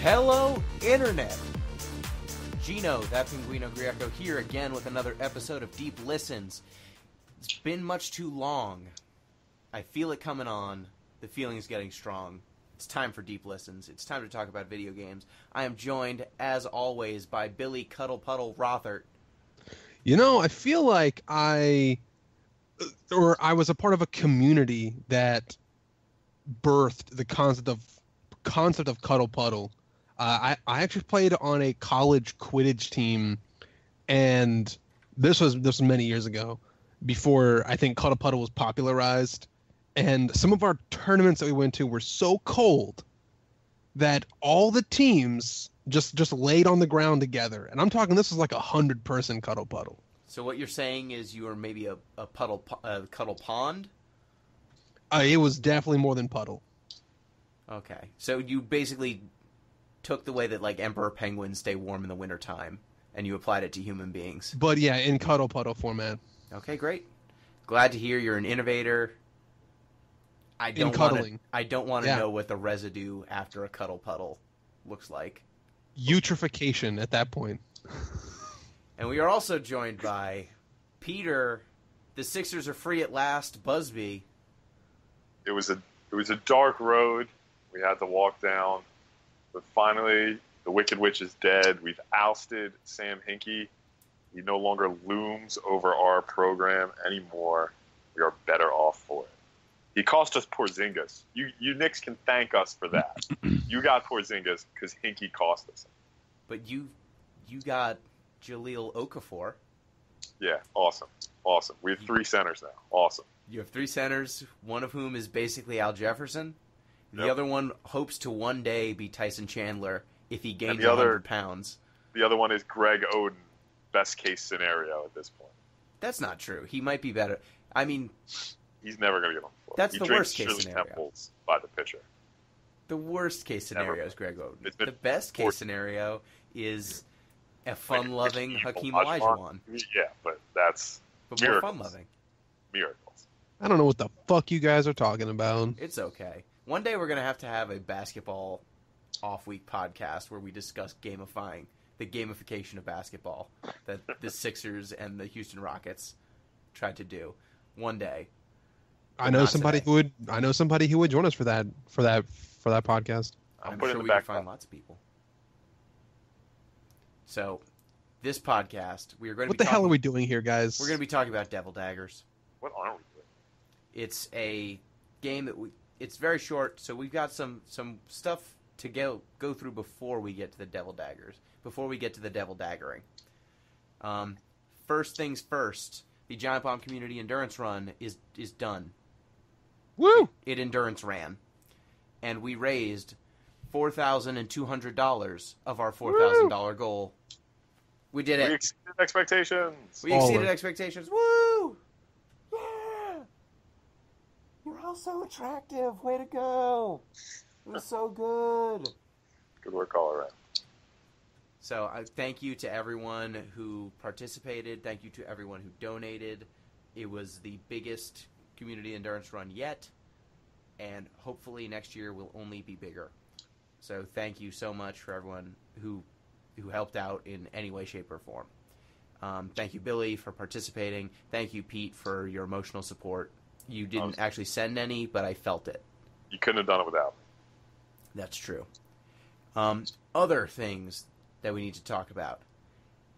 Hello, Internet! Gino, that Pinguino Greco, here again with another episode of Deep Listens. It's been much too long. I feel it coming on. The feeling is getting strong. It's time for Deep Listens. It's time to talk about video games. I am joined, as always, by Billy Cuddle Puddle Rothert. You know, I feel like I was a part of a community that birthed the concept of Cuddle Puddle. I actually played on a college Quidditch team, and this was many years ago, before I think Cuddle Puddle was popularized. And some of our tournaments that we went to were so cold that all the teams just laid on the ground together. And I'm talking, this was like 100-person Cuddle Puddle. So what you're saying is you were maybe a Cuddle Pond? It was definitely more than puddle. Okay. So you basically took the way that, like, emperor penguins stay warm in the wintertime, and you applied it to human beings. But yeah, in Cuddle Puddle format. Okay, great. Glad to hear you're an innovator. I don't want to know what the residue after a Cuddle Puddle looks like. Eutrophication at that point. And we are also joined by Peter. The Sixers are free at last. Busby. It was a dark road we had to walk down, but finally the Wicked Witch is dead. We've ousted Sam Hinkie. He no longer looms over our program anymore. We are better off for it. He cost us Porzingis. You Knicks can thank us for that. You got Porzingis because Hinkie cost us. But you got Jahlil Okafor. Yeah, awesome. We have 3 centers now. Awesome. You have 3 centers, one of whom is basically Al Jefferson. The Yep. other one hopes to one day be Tyson Chandler if he gains 100 pounds. The other one is Greg Oden, best case scenario at this point. That's not true. He might be better. I mean, he's never going to get on the floor. That's the worst case Shirley scenario. Temples by the pitcher. The worst case scenario is Greg Oden. It's been The best case scenario is a fun-loving Hakeem Olajuwon. Yeah, but that's But more fun-loving. Miracles. I don't know what the fuck you guys are talking about. It's okay. One day we're going to have a basketball off-week podcast where we discuss gamifying, the gamification of basketball that the Sixers and the Houston Rockets tried to do. One day. I know somebody who would join us for that podcast. I'm sure we can find lots of people. So, this podcast, we are going to What the hell are we doing here, guys? We're going to be talking about Devil Daggers. What aren't we doing? It's a game that it's very short, so we've got some stuff to go through before we get to the Devil Daggers, before we get to the Devil Daggering. First things first, the Giant Bomb Community Endurance Run is done. Woo! It endurance ran. And we raised $4,200 of our $4,000 goal. We did it. We exceeded expectations. We exceeded expectations. Woo! Yeah! You're all so attractive. Way to go. It was so good. Good work all around. So thank you to everyone who participated. Thank you to everyone who donated. It was the biggest community endurance run yet, and hopefully next year will only be bigger. So thank you so much for everyone who helped out in any way, shape, or form. Thank you, Billy, for participating. Thank you, Pete, for your emotional support. You didn't actually send any, but I felt it. You couldn't have done it without me. That's true. Other things that we need to talk about.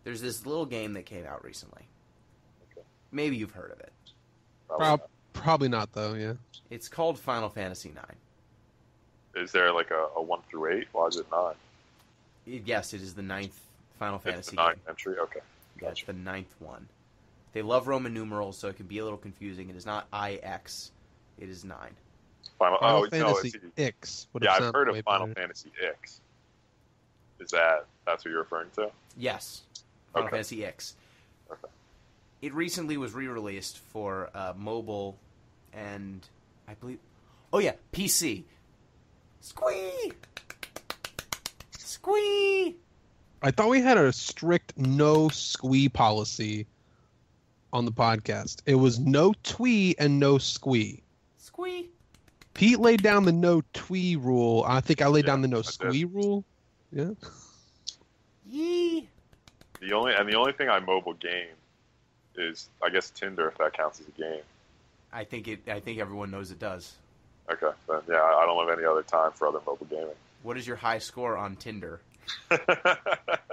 There's this little game that came out recently. Okay. Maybe you've heard of it. Probably not, though, yeah. It's called Final Fantasy IX. Is there like a 1 through 8? Why is it 9? Yes, it is the 9th Final Fantasy the 9th game. entry? Okay. Yeah, it's the 9th one. They love Roman numerals, so it can be a little confusing. It is not IX. It is 9. Final Fantasy X. Yeah, I've heard of Final Fantasy X. That's what you're referring to? Yes. Final Fantasy X. Okay. It recently was re-released for mobile and I believe... Oh, yeah, PC. Squee! Squee! I thought we had a strict no squee policy on the podcast. It was no twee and no squee. Squee. Pete laid down the no twee rule. I think I laid down the no squee rule. Yeah. Yee. The only thing I mobile game is, I guess, Tinder, if that counts as a game. I think everyone knows it does. Okay, then yeah, I don't have any other time for other mobile gaming. What is your high score on Tinder?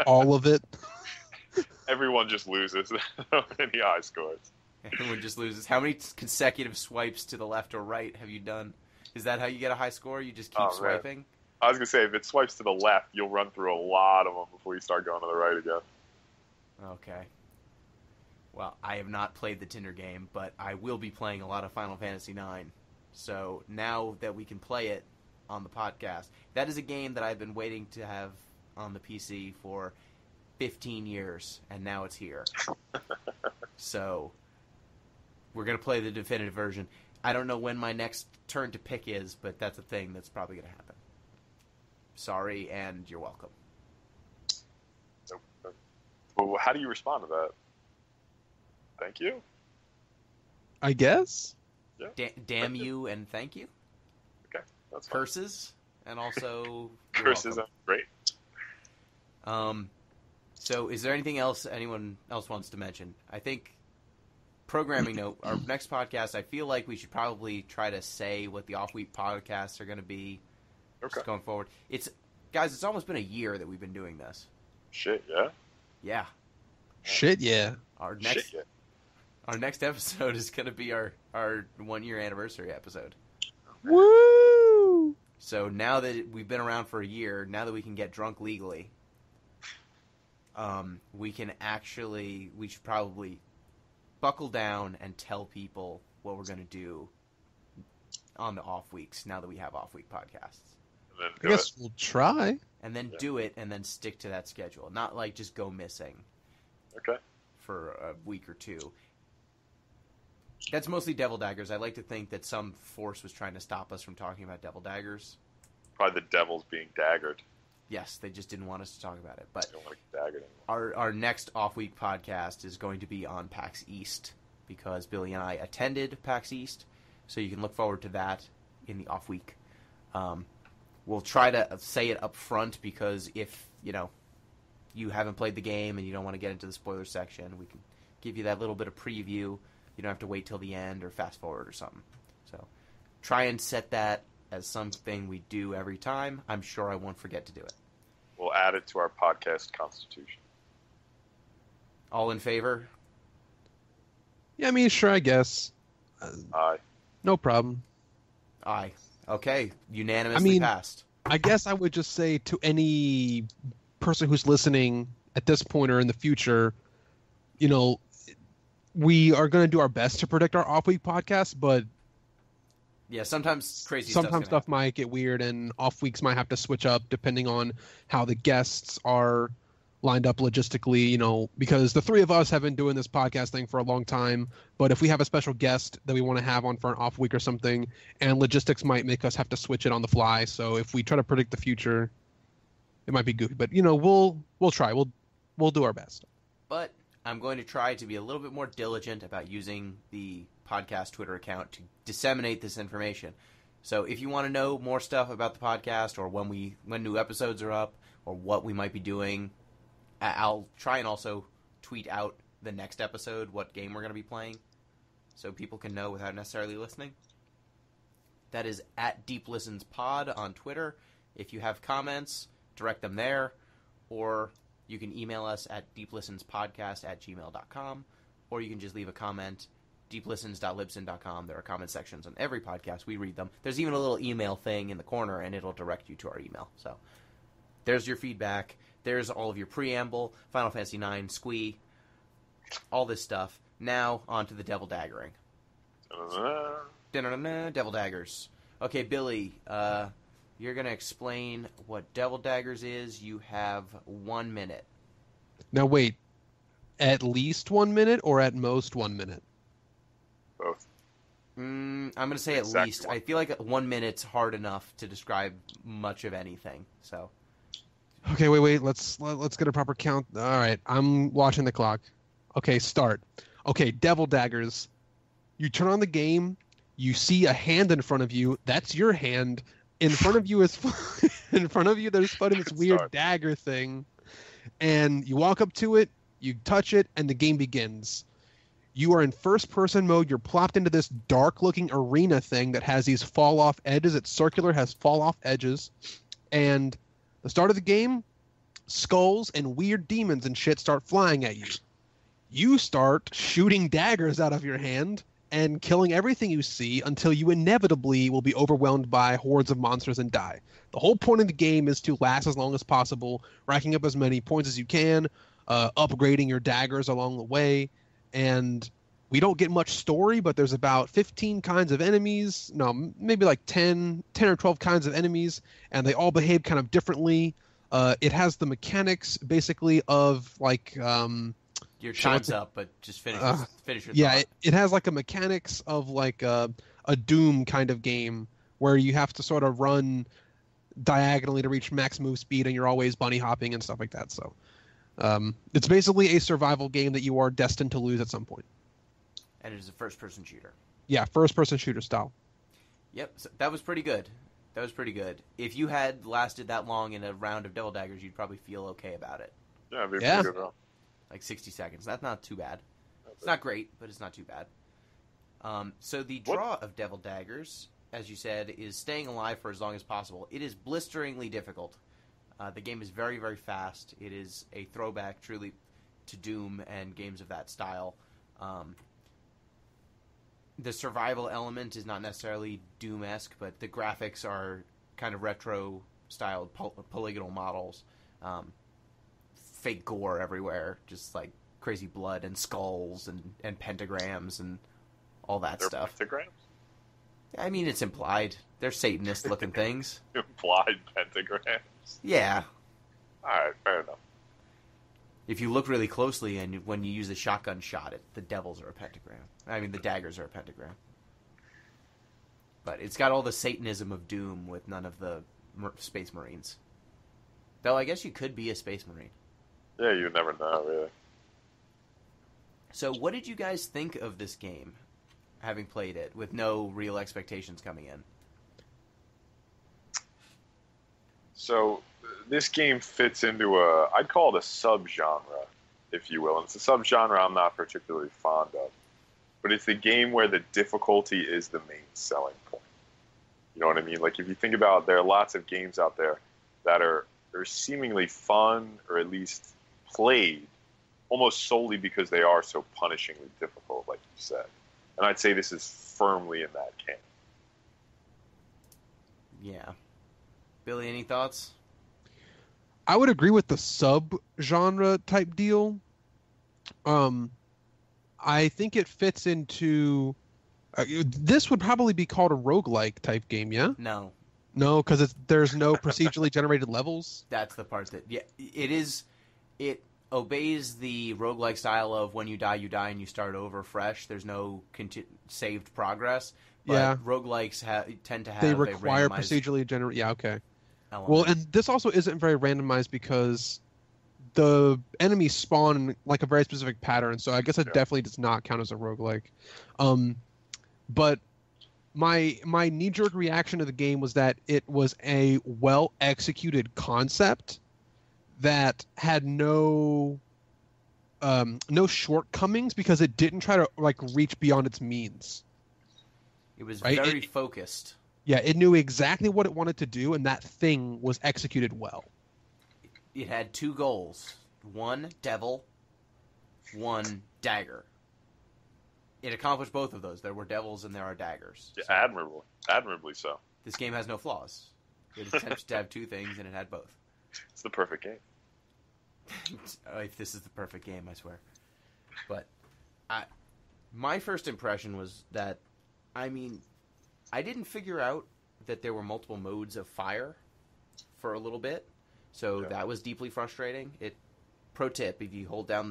All of it. Everyone just loses any high scores. Everyone just loses. How many consecutive swipes to the left or right have you done? Is that how you get a high score? You just keep swiping? Man. I was going to say, if it swipes to the left, you'll run through a lot of them before you start going to the right again. Okay. Well, I have not played the Tinder game, but I will be playing a lot of Final Fantasy IX. So now that we can play it on the podcast, that is a game that I've been waiting to have on the PC for 15 years, and now it's here. So we're going to play the definitive version. I don't know when my next turn to pick is, but that's a thing that's probably going to happen. Sorry, and you're welcome. Well, how do you respond to that? Thank you? I guess. Yeah. Damn you and thank you. Okay, that's fine. Curses, and also curses are great. So is there anything else anyone else wants to mention? I think programming note, our next podcast, I feel like we should probably try to say what the off-week podcasts are going to be just going forward. It's almost been a year that we've been doing this. Shit, yeah? Yeah. Shit, yeah. Our next episode is going to be our 1-year anniversary episode. Woo! So now that we've been around for a year, now that we can get drunk legally, we should probably buckle down and tell people what we're going to do on the off weeks now that we have off week podcasts. I guess we'll try. And then do it and then stick to that schedule. Not like just go missing. Okay. For a week or two. That's mostly Devil Daggers. I like to think that some force was trying to stop us from talking about Devil Daggers. Probably the devil's being daggered. Yes, they just didn't want us to talk about it. But they don't want to get daggered anymore. Our next off-week podcast is going to be on PAX East because Billy and I attended PAX East, so you can look forward to that in the off-week. We'll try to say it up front because if, you haven't played the game and you don't want to get into the spoiler section, we can give you that little bit of preview. You don't have to wait till the end or fast forward or something. So try and set that as something we do every time. I'm sure I won't forget to do it. We'll add it to our podcast constitution. All in favor? Yeah, I mean, sure, I guess. Aye. No problem. Aye. Okay, unanimously passed. I guess I would just say to any person who's listening at this point or in the future, we are going to do our best to predict our off-week podcast, but yeah, sometimes stuff might get weird, and off weeks might have to switch up depending on how the guests are lined up logistically. Because the three of us have been doing this podcast thing for a long time. But if we have a special guest that we want to have on for an off week or something, and logistics might make us have to switch it on the fly. So if we try to predict the future, it might be goofy. But we'll try. We'll do our best. But I'm going to try to be a little bit more diligent about using the podcast Twitter account to disseminate this information. So if you want to know more stuff about the podcast or when new episodes are up or what we might be doing, I'll try and also tweet out the next episode, what game we're going to be playing, so people can know without necessarily listening. That is at Deep Listens Pod on Twitter. If you have comments, direct them there, or you can email us at deeplistenspodcast@gmail.com, or you can just leave a comment, deeplistens.libsyn.com. There are comment sections on every podcast. We read them. There's even a little email thing in the corner, and it'll direct you to our email. So there's your feedback. There's all of your preamble, Final Fantasy IX, Squee, all this stuff. Now, on to the Devil Daggering. Devil Daggers. Okay, Billy, you're going to explain what Devil Daggers is. You have 1 minute. Now, wait. At least 1 minute or at most 1 minute? Both. I'm going to say at least. I feel like 1 minute's hard enough to describe much of anything, so... Okay, wait. Let's get a proper count. All right, I'm watching the clock. Okay, start. Okay, Devil Daggers. You turn on the game. You see a hand in front of you. That's your hand. in front of you is in front of you there's fighting this Good weird start. dagger thing, and you walk up to it, you touch it, and the game begins. You are in first person mode. You're plopped into this dark looking arena thing that has these fall off edges. It's circular, has fall off edges, and the start of the game, skulls and weird demons and shit start flying at you. You start shooting daggers out of your hand and killing everything you see until you inevitably will be overwhelmed by hordes of monsters and die. The whole point of the game is to last as long as possible, racking up as many points as you can, upgrading your daggers along the way, and we don't get much story, but there's about 15 kinds of enemies, no, maybe like 10 or 12 kinds of enemies, and they all behave kind of differently. It has the mechanics, basically, of like... Your time's up, but just finish your yeah, thought. it has like a mechanics of like a Doom kind of game where you have to sort of run diagonally to reach max move speed, and you're always bunny hopping and stuff like that. So it's basically a survival game that you are destined to lose at some point. And it is a first-person shooter. Yeah, first-person shooter style. Yep, so that was pretty good. That was pretty good. If you had lasted that long in a round of Devil Daggers, you'd probably feel okay about it. Yeah, it'd be a Yeah. pretty good round. Like 60 seconds. That's not too bad. It's not great, but it's not too bad. So the draw of Devil Daggers, as you said, is staying alive for as long as possible. It is blisteringly difficult. The game is very, very fast. It is a throwback, truly, to Doom and games of that style. The survival element is not necessarily Doom-esque, but the graphics are kind of retro-styled polygonal models. Fake gore everywhere, just like crazy blood and skulls and pentagrams and all that They're stuff. pentagrams? I mean, it's implied. They're Satanist-looking things. Implied pentagrams. Yeah. Alright, fair enough. If you look really closely and when you use the shotgun shot, the devils are a pentagram. I mean, the daggers are a pentagram. But it's got all the Satanism of Doom with none of the Space Marines. Though I guess you could be a Space Marine. Yeah, you never know, really. So what did you guys think of this game, having played it, with no real expectations coming in? So, this game fits into I'd call it a subgenre, if you will. And it's a subgenre I'm not particularly fond of. But it's a game where the difficulty is the main selling point. You know what I mean? Like, if you think about, there are lots of games out there that are seemingly fun, or at least played, almost solely because they are so punishingly difficult, like you said. And I'd say this is firmly in that camp. Yeah. Billy, any thoughts? I would agree with the sub-genre type deal. I think it fits into... this would probably be called a roguelike type game, yeah? No. No, because there's no procedurally generated levels? That's the part that... Yeah, it is... It obeys the roguelike style of when you die, and you start over fresh. There's no saved progress. But Yeah. roguelikes tend to have They require a randomized procedurally generated... Yeah, okay. element. Well, and this also isn't very randomized because the enemies spawn in like a very specific pattern, so I guess it definitely does not count as a roguelike. But my knee-jerk reaction to the game was that it was a well-executed concept that had no shortcomings because it didn't try to like reach beyond its means. It was right? very focused. Yeah, it knew exactly what it wanted to do, and that thing was executed well. It had two goals. One, devil. One, dagger. It accomplished both of those. There were devils and there are daggers. Yeah, So admirably so. this game has no flaws. It attempts to have two things, and it had both. It's the perfect game. If this is the perfect game, I swear. But my first impression was that, I mean, I didn't figure out that there were multiple modes of fire for a little bit, so that was deeply frustrating. Pro tip, if you hold down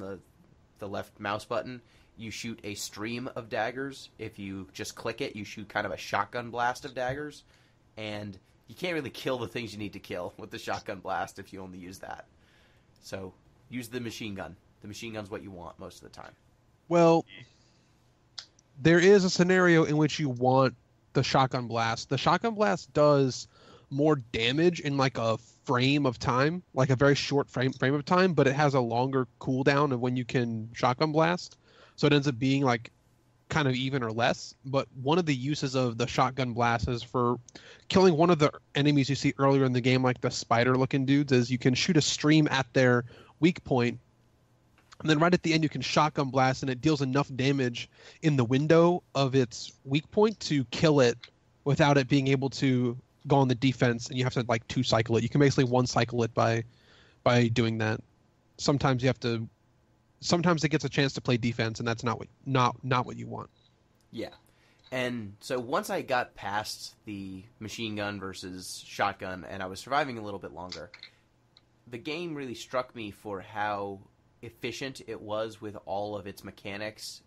the left mouse button, you shoot a stream of daggers. If you just click it, you shoot kind of a shotgun blast of daggers, and you can't really kill the things you need to kill with the shotgun blast if you only use that. So use the machine gun. The machine gun's what you want most of the time. Well, there is a scenario in which you want the shotgun blast. The shotgun blast does more damage in like a frame of time, like a very short frame of time, but it has a longer cooldown of when you can shotgun blast. So it ends up being like kind of even or less. But one of the uses of the shotgun blast is for killing one of the enemies you see earlier in the game, like the spider looking dudes, is you can shoot a stream at their weak point, and then right at the end you can shotgun blast, and it deals enough damage in the window of its weak point to kill it without it being able to go on the defense, and you have to like 2 cycle it. You can basically 1 cycle it by doing that. Sometimes it gets a chance to play defense, and that's not what you want. Yeah. And so once I got past the machine gun versus shotgun and I was surviving a little bit longer, the game really struck me for how efficient it was with all of its mechanics,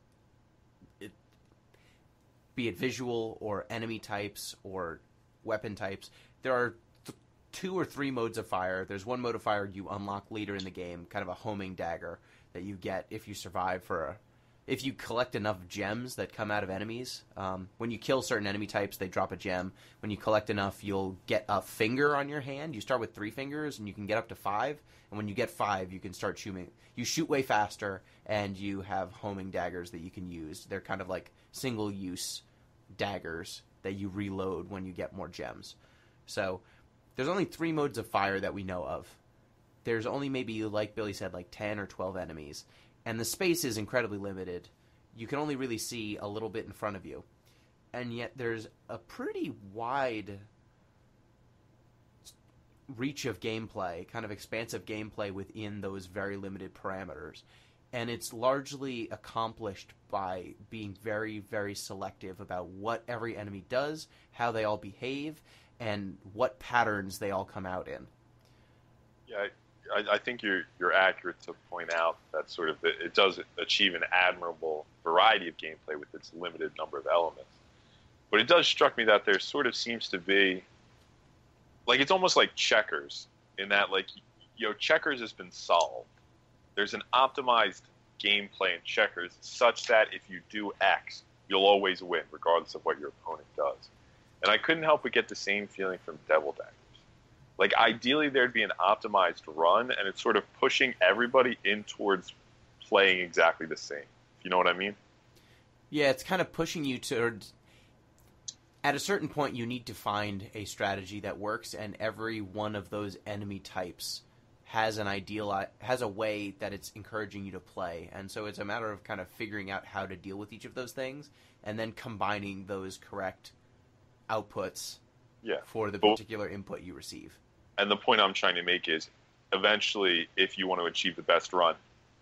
be it visual or enemy types or weapon types. There are 2 or 3 modes of fire. There's one mode of fire you unlock later in the game, kind of a homing dagger that you get if you survive if you collect enough gems that come out of enemies. When you kill certain enemy types, they drop a gem. When you collect enough, you'll get a finger on your hand. You start with 3 fingers, and you can get up to 5. And when you get 5, you can start shooting. You shoot way faster, and you have homing daggers that you can use. They're kind of like single-use daggers that you reload when you get more gems. So there's only 3 modes of fire that we know of. There's only maybe, like Billy said, like 10 or 12 enemies. And the space is incredibly limited. You can only really see a little bit in front of you. And yet there's a pretty wide reach of gameplay, kind of expansive gameplay within those very limited parameters. And it's largely accomplished by being very, very selective about what every enemy does, how they all behave, and what patterns they all come out in. Yeah, I think you're accurate to point out that sort of it does achieve an admirable variety of gameplay with its limited number of elements. But it does struck me that there sort of seems to be, like, it's almost like checkers in that, like, checkers has been solved. There's an optimized gameplay in checkers such that if you do X, you'll always win, regardless of what your opponent does. And I couldn't help but get the same feeling from Devil Daggers. Like, ideally, there'd be an optimized run, and it's sort of pushing everybody in towards playing exactly the same. You know what I mean? Yeah, it's kind of pushing you towards... At a certain point, you need to find a strategy that works, and every one of those enemy types has has a way that it's encouraging you to play. And so it's a matter of kind of figuring out how to deal with each of those things, and then combining those correct outputs for the particular input you receive. And the point I'm trying to make is, eventually, if you want to achieve the best run,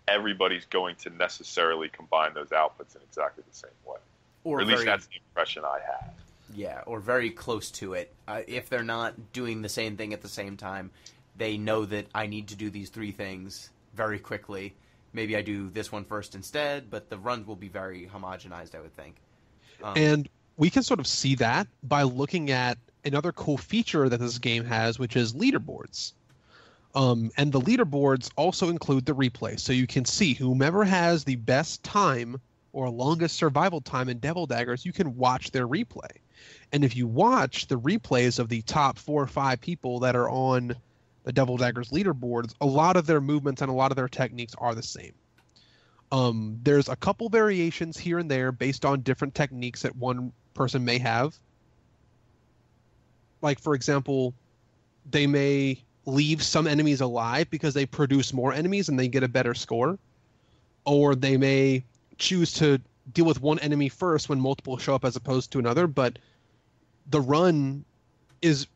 everybody's going to necessarily combine those outputs in exactly the same way. Or at least that's the impression I have. Yeah, or very close to it. If they're not doing the same thing at the same time, they know that I need to do these 3 things very quickly. Maybe I do this one first instead, but the runs will be very homogenized, I would think. And we can sort of see that by looking at another cool feature that this game has, which is leaderboards. And the leaderboards also include the replay. So you can see whomever has the best time or longest survival time in Devil Daggers, you can watch their replay. And if you watch the replays of the top 4 or 5 people that are on the Devil Daggers leaderboards, a lot of their movements and a lot of their techniques are the same. There's a couple variations here and there based on different techniques that one person may have. Like, for example, they may leave some enemies alive because they produce more enemies and they get a better score. Or they may choose to deal with one enemy first when multiple show up as opposed to another, but the run is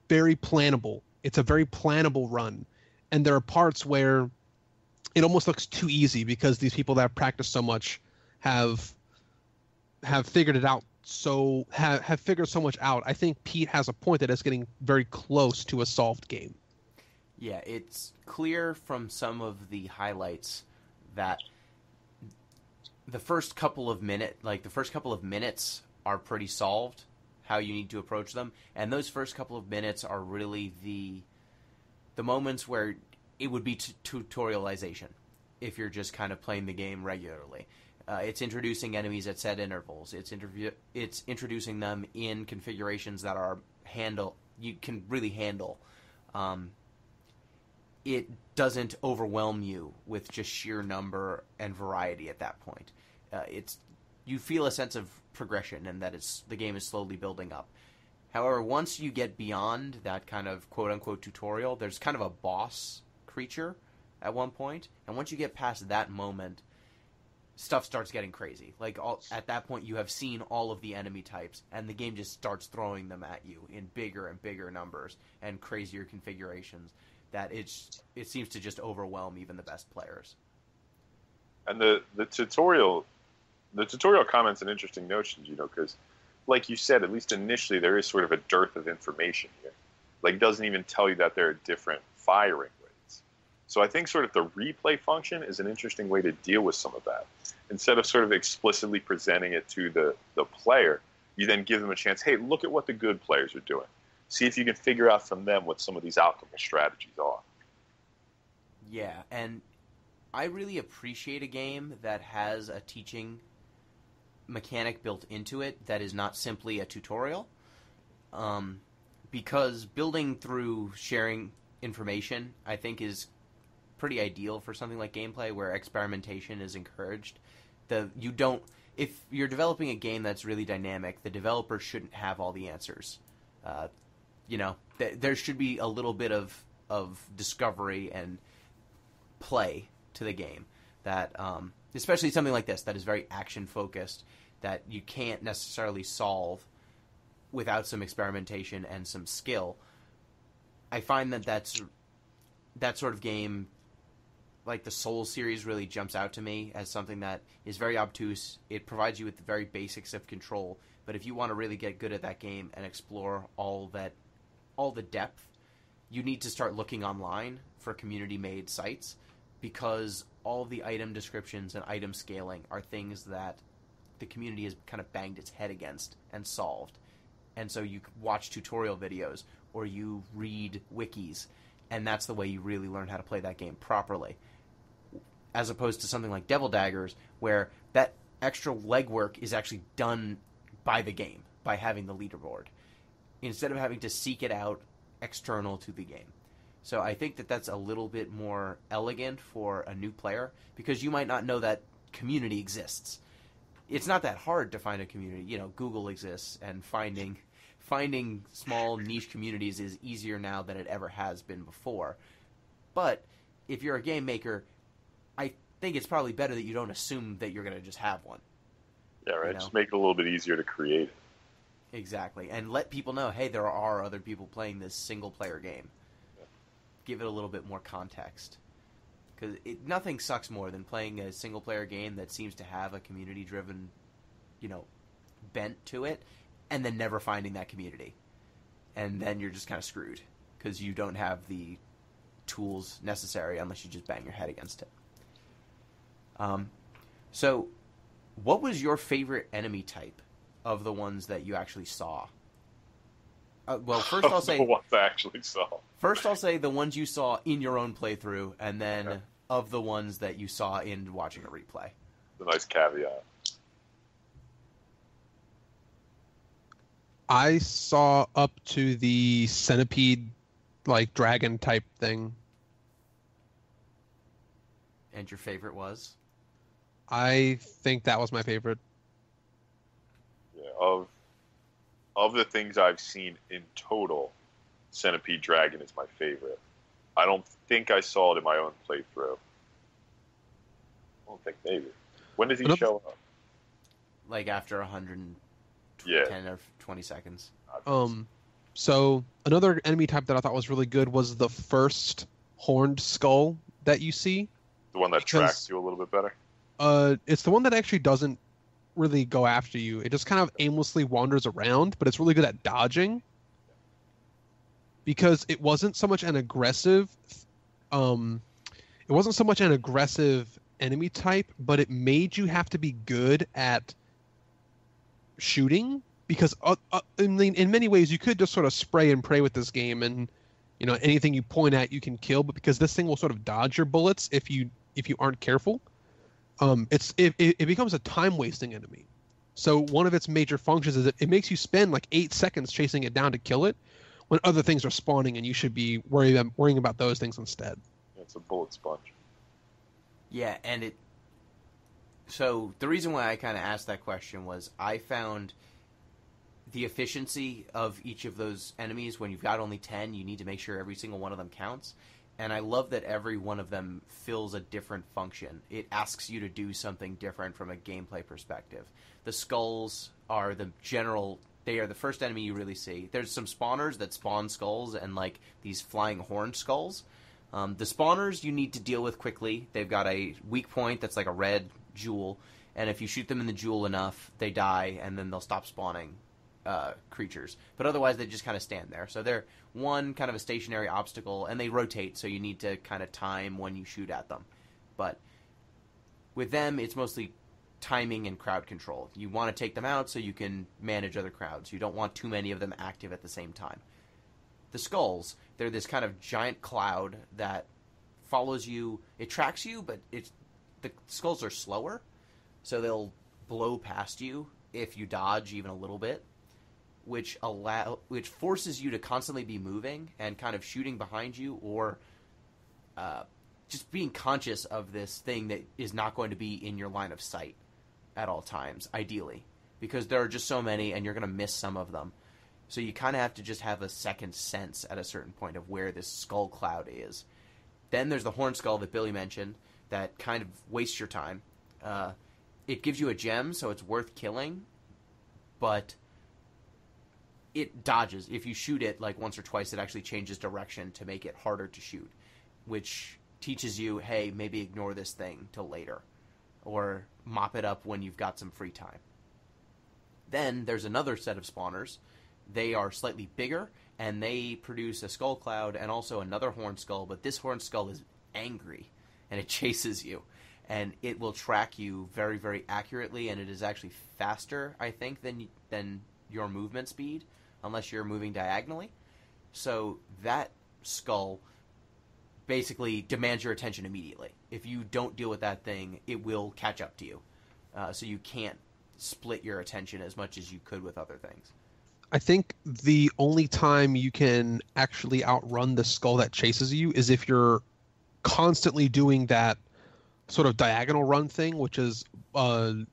very plannable. It's a very plannable run. And there are parts where it almost looks too easy because these people that have practiced so much have figured it out. Have figured so much out. I think Pete has a point that it's getting very close to a solved game. Yeah, it's clear from some of the highlights that the first couple of minutes are pretty solved, how you need to approach them, and those first couple of minutes are really the moments where it would be tutorialization if you're just kind of playing the game regularly. It's introducing enemies at set intervals. It's introducing them in configurations that are you can really handle. It doesn't overwhelm you with just sheer number and variety at that point. You feel a sense of progression and that the game is slowly building up. However, once you get beyond that kind of quote-unquote tutorial, there's kind of a boss creature at one point, and once you get past that moment, stuff starts getting crazy. Like, at that point, you have seen all of the enemy types, and the game just starts throwing them at you in bigger and bigger numbers and crazier configurations that it seems to just overwhelm even the best players. And the tutorial comment's an interesting notion, because, like you said, at least initially there is sort of a dearth of information here. Like, it doesn't even tell you that there are different firing rates. So I think sort of the replay function is an interesting way to deal with some of that. Instead of sort of explicitly presenting it to the player, you then give them a chance, hey, look at what the good players are doing. See if you can figure out from them what some of these alchemy strategies are. Yeah, and I really appreciate a game that has a teaching mechanic built into it that is not simply a tutorial, because building through sharing information, I think, is pretty ideal for something like gameplay where experimentation is encouraged. If you're developing a game that's really dynamic, the developer shouldn't have all the answers. There should be a little bit of discovery and play to the game that, especially something like this that is very action focused, that you can't necessarily solve without some experimentation and some skill. I find that sort of game, like the Souls series, really jumps out to me as something that is very obtuse. It provides you with the very basics of control, but if you want to really get good at that game and explore all the depth, you need to start looking online for community-made sites, because all the item descriptions and item scaling are things that the community has kind of banged its head against and solved. And so you watch tutorial videos or you read wikis, and that's the way you really learn how to play that game properly. As opposed to something like Devil Daggers, where that extra legwork is actually done by the game, by having the leaderboard, instead of having to seek it out external to the game. So I think that that's a little bit more elegant for a new player, because you might not know that community exists. It's not that hard to find a community. Google exists, and finding small niche communities is easier now than it ever has been before. But if you're a game maker, I think it's probably better that you don't assume that you're going to just have one. Yeah, right. Just make it a little bit easier to create it. Exactly. And let people know, hey, there are other people playing this single-player game. Yeah. Give it a little bit more context. Because nothing sucks more than playing a single-player game that seems to have a community-driven, bent to it, and then never finding that community. And then you're just kind of screwed, because you don't have the tools necessary unless you just bang your head against it. So, what was your favorite enemy type of the ones that you actually saw? First I'll say the ones I actually saw. First, I'll say the ones you saw in your own playthrough, and then of the ones that you saw in watching a replay. The nice caveat. I saw up to the centipede, dragon type thing. And your favorite was? I think that was my favorite. Yeah, of the things I've seen in total, Centipede Dragon is my favorite. I don't think I saw it in my own playthrough. I don't think, maybe. When did he show up? After 110 or 20 seconds. So another enemy type that I thought was really good was the first horned skull that you see. The one that tracks you a little bit better? It's the one that actually doesn't really go after you. It just kind of aimlessly wanders around, but it's really good at dodging. Because it wasn't so much an aggressive enemy type, but it made you have to be good at shooting, because in many ways you could just sort of spray and pray with this game, and anything you point at you can kill, but because this thing will sort of dodge your bullets if you aren't careful, it becomes a time wasting enemy. So one of its major functions is that it makes you spend 8 seconds chasing it down to kill it, when other things are spawning, and you should be worrying about those things instead. It's a bullet sponge. Yeah, and so the reason why I kind of asked that question was I found the efficiency of each of those enemies, when you've got only 10, you need to make sure every single one of them counts. And I love that every one of them fills a different function. It asks you to do something different from a gameplay perspective. The skulls are they are the first enemy you really see. There's some spawners that spawn skulls and like these flying horned skulls. The spawners you need to deal with quickly. They've got a weak point that's like a red jewel, and if you shoot them in the jewel enough, they die, and then they'll stop spawning creatures. But otherwise, they just kind of stand there. So they're one kind of a stationary obstacle, and they rotate, so you need to kind of time when you shoot at them. But with them, it's mostly timing and crowd control. You want to take them out so you can manage other crowds. You don't want too many of them active at the same time. The skulls, they're this kind of giant cloud that follows you. It tracks you, but the skulls are slower, so they'll blow past you if you dodge even a little bit, which forces you to constantly be moving and kind of shooting behind you, or just being conscious of this thing that is not going to be in your line of sight at all times, ideally, because there are just so many and you're going to miss some of them. So you kind of have to just have a second sense at a certain point of where this skull cloud is. Then there's the horn skull that Billy mentioned that kind of wastes your time. It gives you a gem, so it's worth killing, but it dodges. If you shoot it like once or twice, it actually changes direction to make it harder to shoot, which teaches you, hey, maybe ignore this thing till later, or mop it up when you've got some free time. Then there's another set of spawners. They are slightly bigger, and they produce a skull cloud and also another horn skull, but this horn skull is angry, and it chases you, and it will track you very, very accurately, and it is actually faster, I think, than your movement speed, unless you're moving diagonally. So that skull basically demands your attention immediately. If you don't deal with that thing, it will catch up to you. So you can't split your attention as much as you could with other things. I think the only time you can actually outrun the skull that chases you is if you're constantly doing that sort of diagonal run thing, which is something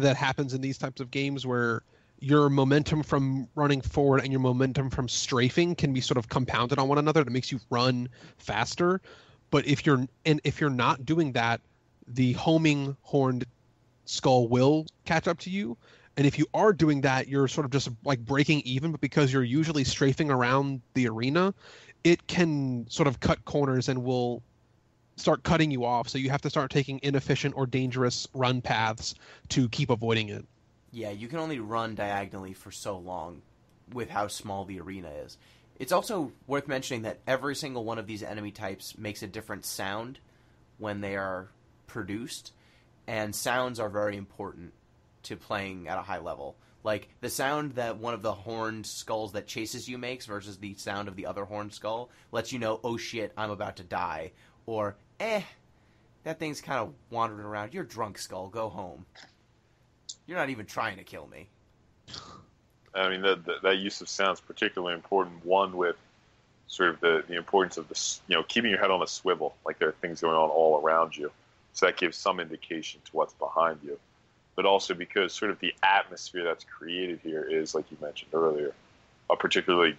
that happens in these types of games where your momentum from running forward and your momentum from strafing can be sort of compounded on one another. That makes you run faster. But if you're not doing that, the homing horned skull will catch up to you. And if you are doing that, you're sort of just like breaking even, but because you're usually strafing around the arena, it can sort of cut corners and will start cutting you off. So you have to start taking inefficient or dangerous run paths to keep avoiding it. Yeah, you can only run diagonally for so long with how small the arena is. It's also worth mentioning that every single one of these enemy types makes a different sound when they are produced, and sounds are very important to playing at a high level. Like, the sound that one of the horned skulls that chases you makes versus the sound of the other horned skull lets you know, oh shit, I'm about to die. Or, that thing's kind of wandering around. You're drunk, skull. Go home. You're not even trying to kill me. I mean, that use of sound is particularly important. One, with sort of the importance of keeping your head on a swivel, like there are things going on all around you. So that gives some indication to what's behind you. But also because sort of the atmosphere that's created here is, like you mentioned earlier, a particularly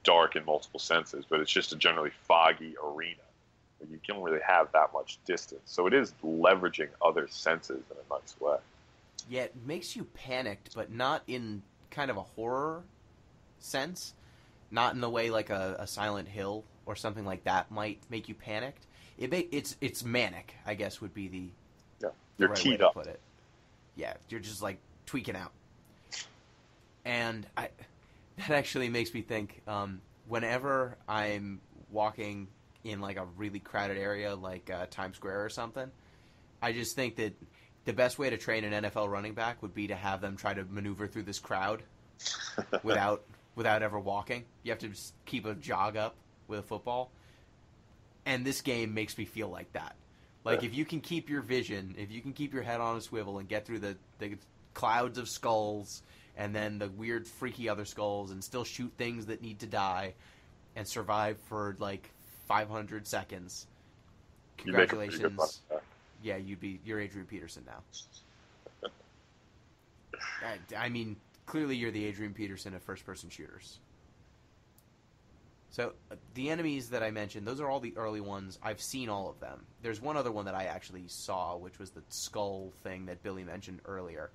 dark in multiple senses, but it's just a generally foggy arena where you don't really have that much distance. So it is leveraging other senses in a nice way. Yeah, it makes you panicked, but not in kind of a horror sense. Not in the way like a Silent Hill or something like that might make you panicked. It's manic, I guess, would be the You're right keyed way to up. put it. Yeah, you're just like tweaking out. And that actually makes me think, whenever I'm walking in like a really crowded area like Times Square or something, I just think that the best way to train an NFL running back would be to have them try to maneuver through this crowd without ever walking. You have to just keep a jog up with a football. And this game makes me feel like that. Like, if you can keep your vision, if you can keep your head on a swivel and get through the clouds of skulls and then the weird, freaky other skulls, and still shoot things that need to die, and survive for like 500 seconds. Congratulations. Yeah, you're Adrian Peterson now. I mean, clearly you're the Adrian Peterson of first-person shooters. So the enemies that I mentioned, those are all the early ones. I've seen all of them. There's one other one that I actually saw, which was the skull thing that Billy mentioned earlier.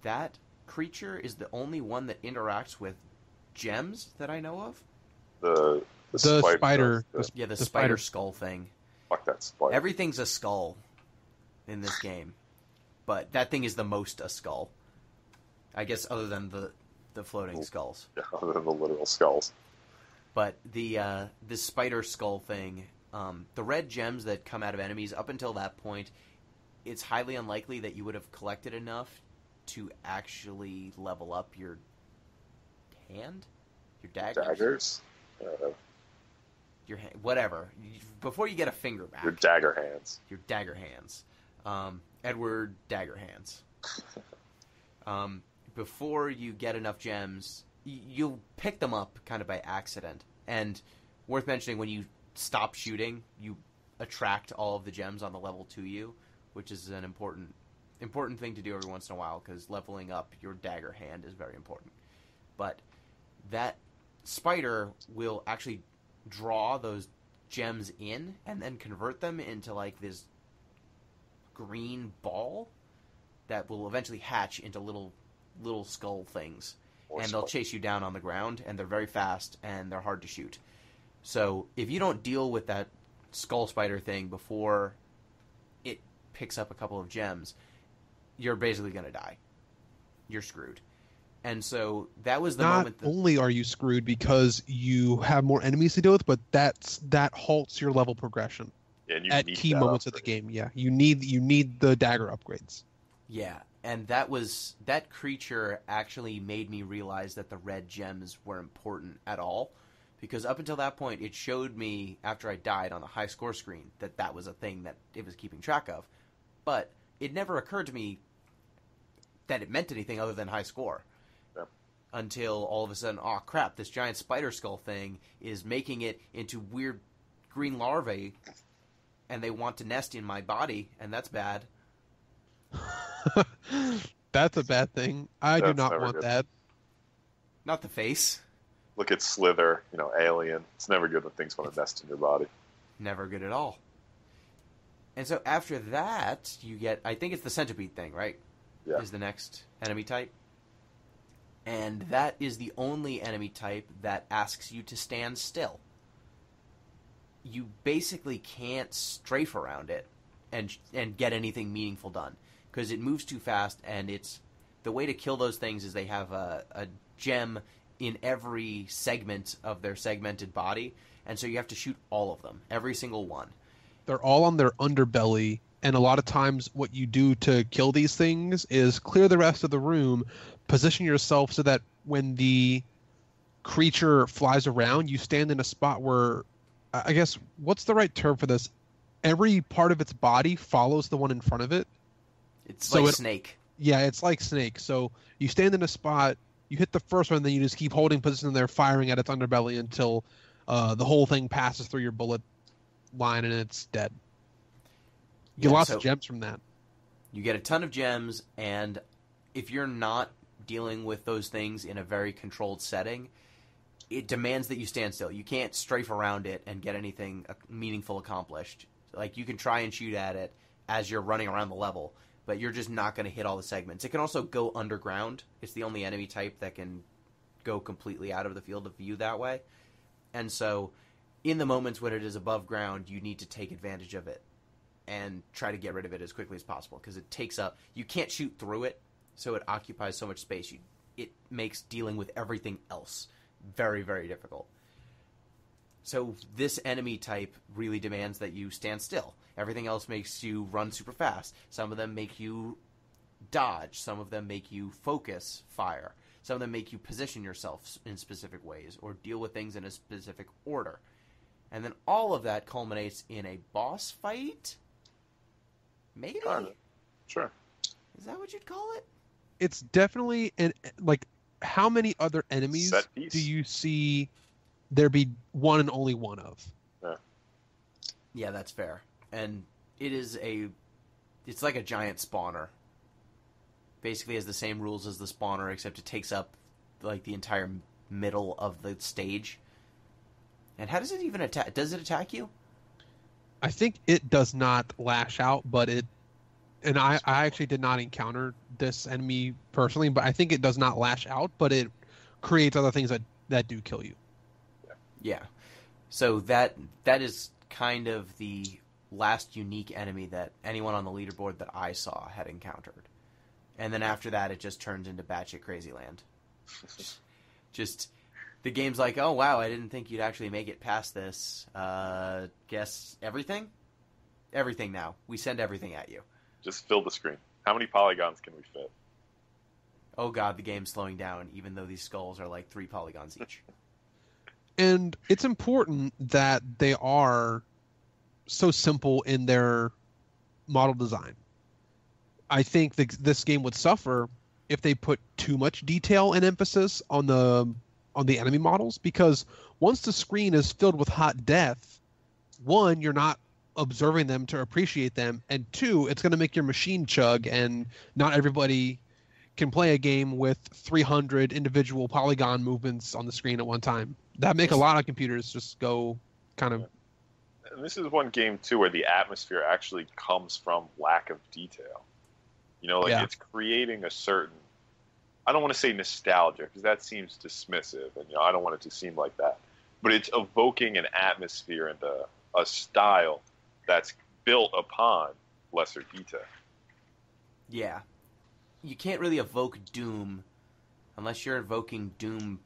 That creature is the only one that interacts with gems that I know of. The spider. The spider skull thing. Fuck that spider. Everything's a skull in this game. But that thing is the most a skull. I guess other than the floating skulls. Yeah, other than the literal skulls. But the spider skull thing, the red gems that come out of enemies, up until that point, it's highly unlikely that you would have collected enough to actually level up your hand? Your daggers? Daggers? Your whatever. Before you get a finger back. Your dagger hands. Your dagger hands. Edward Dagger Hands. Before you get enough gems, you'll pick them up kind of by accident. And worth mentioning, when you stop shooting, you attract all of the gems on the level to you, which is an important thing to do every once in a while, because leveling up your dagger hand is very important. But that spider will actually draw those gems in and then convert them into like this green ball that will eventually hatch into little skull things. And they'll chase you down on the ground, and they're very fast, and they're hard to shoot. So if you don't deal with that skull spider thing before it picks up a couple of gems, you're basically going to die. You're screwed. And so that was the moment. Not only are you screwed because you have more enemies to deal with, but that halts your level progression at key moments of the game. Yeah, you need the dagger upgrades. Yeah. And that creature actually made me realize that the red gems were important at all, because up until that point, it showed me after I died on the high score screen that was a thing that it was keeping track of, but it never occurred to me that it meant anything other than high score. Yeah. Until all of a sudden, oh crap, this giant spider skull thing is making it into weird green larvae, and they want to nest in my body, and that's bad. That's a bad thing. I do not want good. that. Not the face. Look at Slither, Alien. It's never good when things want to nest in your body. Never good at all. And so after that, you get, I think it's the centipede thing, right? Yeah. Is the next enemy type. And that is the only enemy type that asks you to stand still. You basically can't strafe around it and get anything meaningful done, because it moves too fast, and the way to kill those things is they have a gem in every segment of their segmented body, and so you have to shoot all of them, every single one. They're all on their underbelly, and a lot of times what you do to kill these things is clear the rest of the room, position yourself so that when the creature flies around, you stand in a spot where, I guess, what's the right term for this? Every part of its body follows the one in front of it. It's like Snake. Yeah, it's like Snake. So you stand in a spot, you hit the first one, then you just keep holding position there, firing at its underbelly until the whole thing passes through your bullet line and it's dead. You get lots of gems from that. You get a ton of gems, and if you're not dealing with those things in a very controlled setting, it demands that you stand still. You can't strafe around it and get anything meaningful accomplished. Like, you can try and shoot at it as you're running around the level, but you're just not going to hit all the segments. It can also go underground. It's the only enemy type that can go completely out of the field of view that way. And so, in the moments when it is above ground, you need to take advantage of it and try to get rid of it as quickly as possible, because it takes up... You can't shoot through it, so it occupies so much space. It makes dealing with everything else very, very difficult. So this enemy type really demands that you stand still. Everything else makes you run super fast. Some of them make you dodge. Some of them make you focus fire. Some of them make you position yourself in specific ways or deal with things in a specific order. And then all of that culminates in a boss fight? Maybe? Sure. Is that what you'd call it? it's definitely like, how many other enemies Set piece. do you see there be one and only one of? Yeah, that's fair. And it's like a giant spawner. Basically has the same rules as the spawner, except it takes up like the entire middle of the stage. And how does it even attack? Does it attack you? I think it does not lash out, but I actually did not encounter this enemy personally, but I think it does not lash out, but it creates other things that do kill you. Yeah. So that is kind of the last unique enemy that anyone on the leaderboard that I saw had encountered. And then after that, it just turns into batshit crazy land. Just, the game's like, oh wow, I didn't think you'd actually make it past this. Guess everything? Everything now. We send everything at you. Just fill the screen. How many polygons can we fit? Oh god, the game's slowing down, even though these skulls are like 3 polygons each. And it's important that they are so simple in their model design. I think this game would suffer if they put too much detail and emphasis on the enemy models, because once the screen is filled with hot death, one, you're not observing them to appreciate them, and two, it's going to make your machine chug, and not everybody can play a game with 300 individual polygon movements on the screen at one time. That make a lot of computers just go kind of... And this is one game, too, where the atmosphere actually comes from lack of detail. You know, like, it's creating a certain... I don't want to say nostalgia, because that seems dismissive, and, you know, I don't want it to seem like that. But it's evoking an atmosphere and a style that's built upon lesser detail. Yeah. You can't really evoke Doom unless you're evoking Doom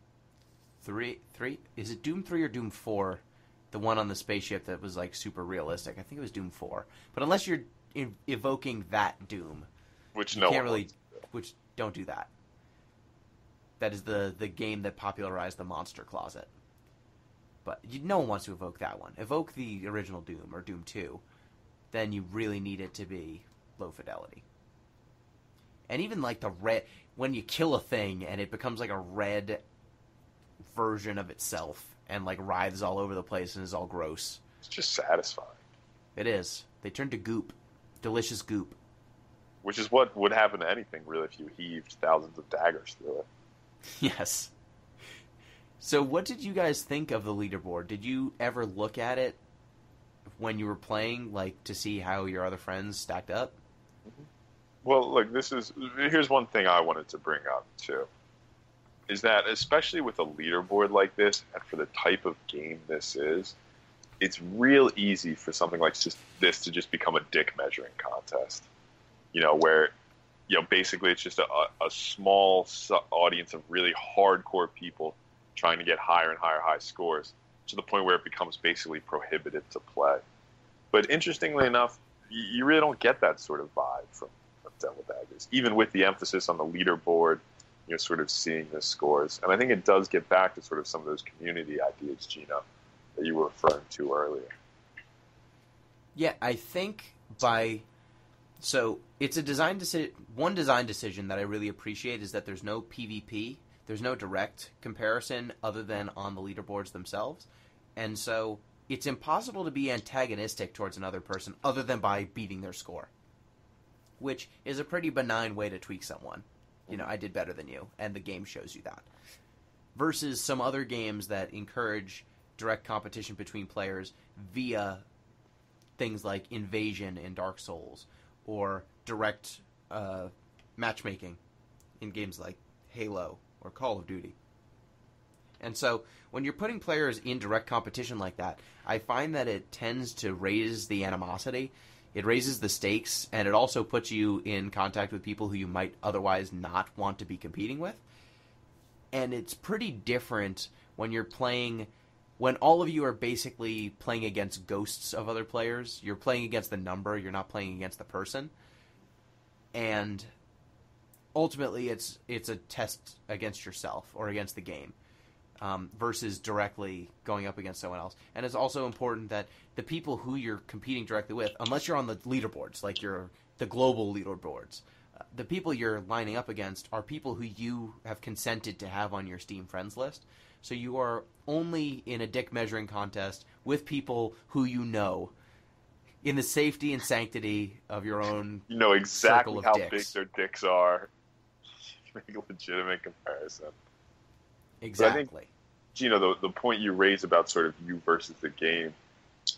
3? Is it Doom 3 or Doom 4? The one on the spaceship that was, like, super realistic. I think it was Doom 4. But unless you're evoking that Doom, which you no can't one really... wants to do. Which, don't do that. That is the game that popularized the Monster Closet. But no one wants to evoke that one. Evoke the original Doom, or Doom 2. Then you really need it to be low fidelity. And even like the red... When you kill a thing and it becomes like a red version of itself and like writhes all over the place and is all gross. It's just satisfying. It is. They turn to goop. Delicious goop. Which is what would happen to anything, really, if you heaved thousands of daggers through it. Yes. So what did you guys think of the leaderboard? Did you ever look at it when you were playing, like, to see how your other friends stacked up? Well, look, here's one thing I wanted to bring up, too. Is that, especially with a leaderboard like this, and for the type of game this is, it's real easy for something like this to just become a dick measuring contest. You know, where, you know, basically it's just a small audience of really hardcore people trying to get higher and higher scores, to the point where it becomes basically prohibitive to play. But interestingly enough, you really don't get that sort of vibe from Devil Daggers, even with the emphasis on the leaderboard, you know, sort of seeing the scores. And I think it does get back to sort of some of those community ideas, Gino, that you were referring to earlier. Yeah, I think so it's a design decision. One design decision that I really appreciate is that there's no PvP. There's no direct comparison other than on the leaderboards themselves. And so it's impossible to be antagonistic towards another person other than by beating their score, which is a pretty benign way to tweak someone. You know, I did better than you, and the game shows you that. Versus some other games that encourage direct competition between players via things like Invasion in Dark Souls, or direct matchmaking in games like Halo or Call of Duty. And so when you're putting players in direct competition like that, I find that it tends to raise the animosity. It raises the stakes, and it also puts you in contact with people who you might otherwise not want to be competing with. And it's pretty different when you're playing... When all of you are basically playing against ghosts of other players. You're playing against the number, you're not playing against the person. And ultimately it's a test against yourself or against the game, versus directly going up against someone else. And it's also important that the people who you're competing directly with, unless you're on the leaderboards, like the global leaderboards, The people you're lining up against are people who you have consented to have on your Steam friends list. So you are only in a dick measuring contest with people who you know, in the safety and sanctity of your own You know exactly circle of how dicks. big their dicks are. Make a legitimate comparison. Exactly. Gino, the point you raise about sort of you versus the game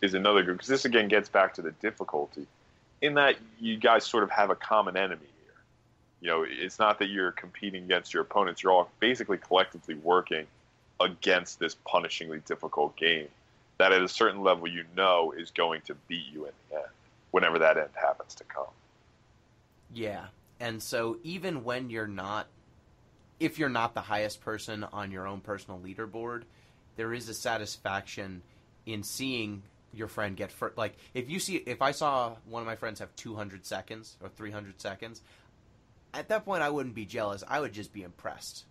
is another good, because this again gets back to the difficulty, in that you guys sort of have a common enemy here. You know, it's not that you're competing against your opponents, you're all basically collectively working against this punishingly difficult game that at a certain level you know is going to beat you in the end, whenever that end happens to come. Yeah. And so even when you're not, if you're not the highest person on your own personal leaderboard, there is a satisfaction in seeing your friend get like if I saw one of my friends have 200 seconds or 300 seconds, at that point I wouldn't be jealous. I would just be impressed.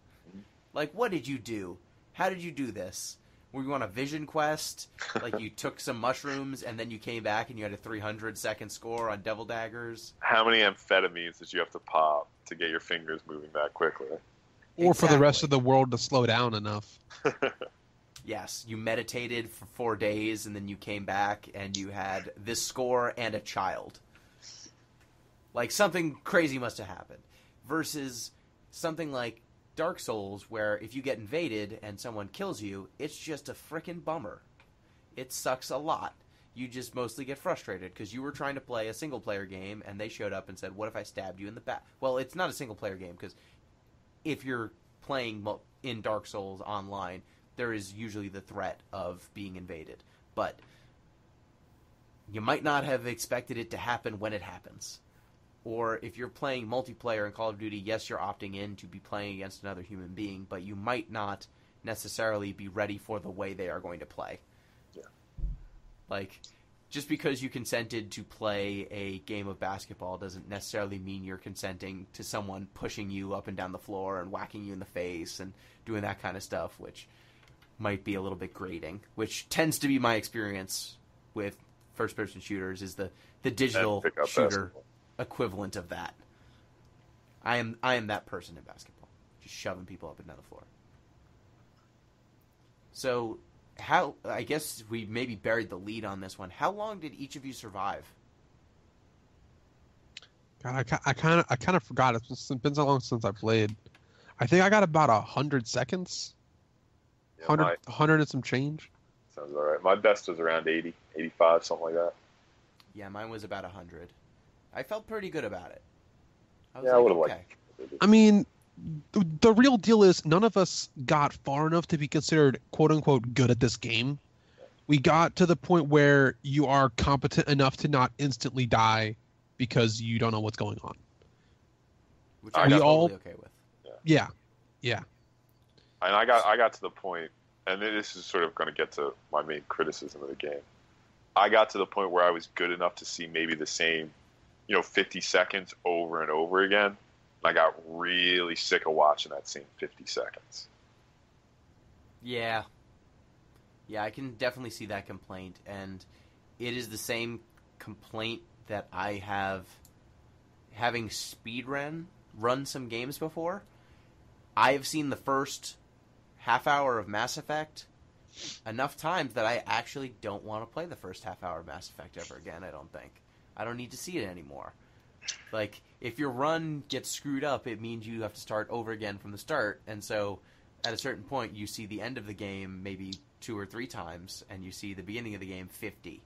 Like, what did you do? How did you do this? Were you on a vision quest? Like, you took some mushrooms and then you came back and you had a 300-second score on Devil Daggers? How many amphetamines did you have to pop to get your fingers moving that quickly? Or for the rest Exactly. of the world to slow down enough. Yes, you meditated for 4 days and then you came back and you had this score and a child. Like, something crazy must have happened. Versus something like Dark Souls, where if you get invaded and someone kills you, it's just a frickin' bummer. It sucks a lot. You just mostly get frustrated because you were trying to play a single-player game and they showed up and said, what if I stabbed you in the back? Well, it's not a single-player game because if you're playing in Dark Souls online, there is usually the threat of being invaded. But you might not have expected it to happen when it happens. Or if you're playing multiplayer in Call of Duty, yes, you're opting in to be playing against another human being, but you might not necessarily be ready for the way they are going to play. Yeah. Like, just because you consented to play a game of basketball doesn't necessarily mean you're consenting to someone pushing you up and down the floor and whacking you in the face and doing that kind of stuff, which might be a little bit grating, which tends to be my experience with first-person shooters, is the digital pick up shooter basketball. Equivalent of that. I am that person in basketball, just shoving people up and down the floor. So, I guess we maybe buried the lead on this one. How long did each of you survive? God, I kind of forgot. It's been so long since I played. I think I got about 100 seconds. Yeah, 100 and some change. sounds all right. My best was around 80, 85, something like that. Yeah, mine was about 100. I felt pretty good about it. I was Yeah, I like, would've okay. liked it. I mean, the real deal is none of us got far enough to be considered quote-unquote good at this game. We got to the point where you are competent enough to not instantly die because you don't know what's going on. Which I I'm got- totally okay with. Yeah. And I got to the point, and this is sort of going to get to my main criticism of the game. I got to the point where I was good enough to see maybe the same, 50 seconds over and over again. And I got really sick of watching that same 50 seconds. Yeah. Yeah, I can definitely see that complaint, and it is the same complaint that I have having run some games before. I have seen the first half hour of Mass Effect enough times that I actually don't want to play the first half hour of Mass Effect ever again, I don't think. I don't need to see it anymore. Like, if your run gets screwed up, it means you have to start over again from the start, and so at a certain point you see the end of the game maybe 2 or 3 times, and you see the beginning of the game 50.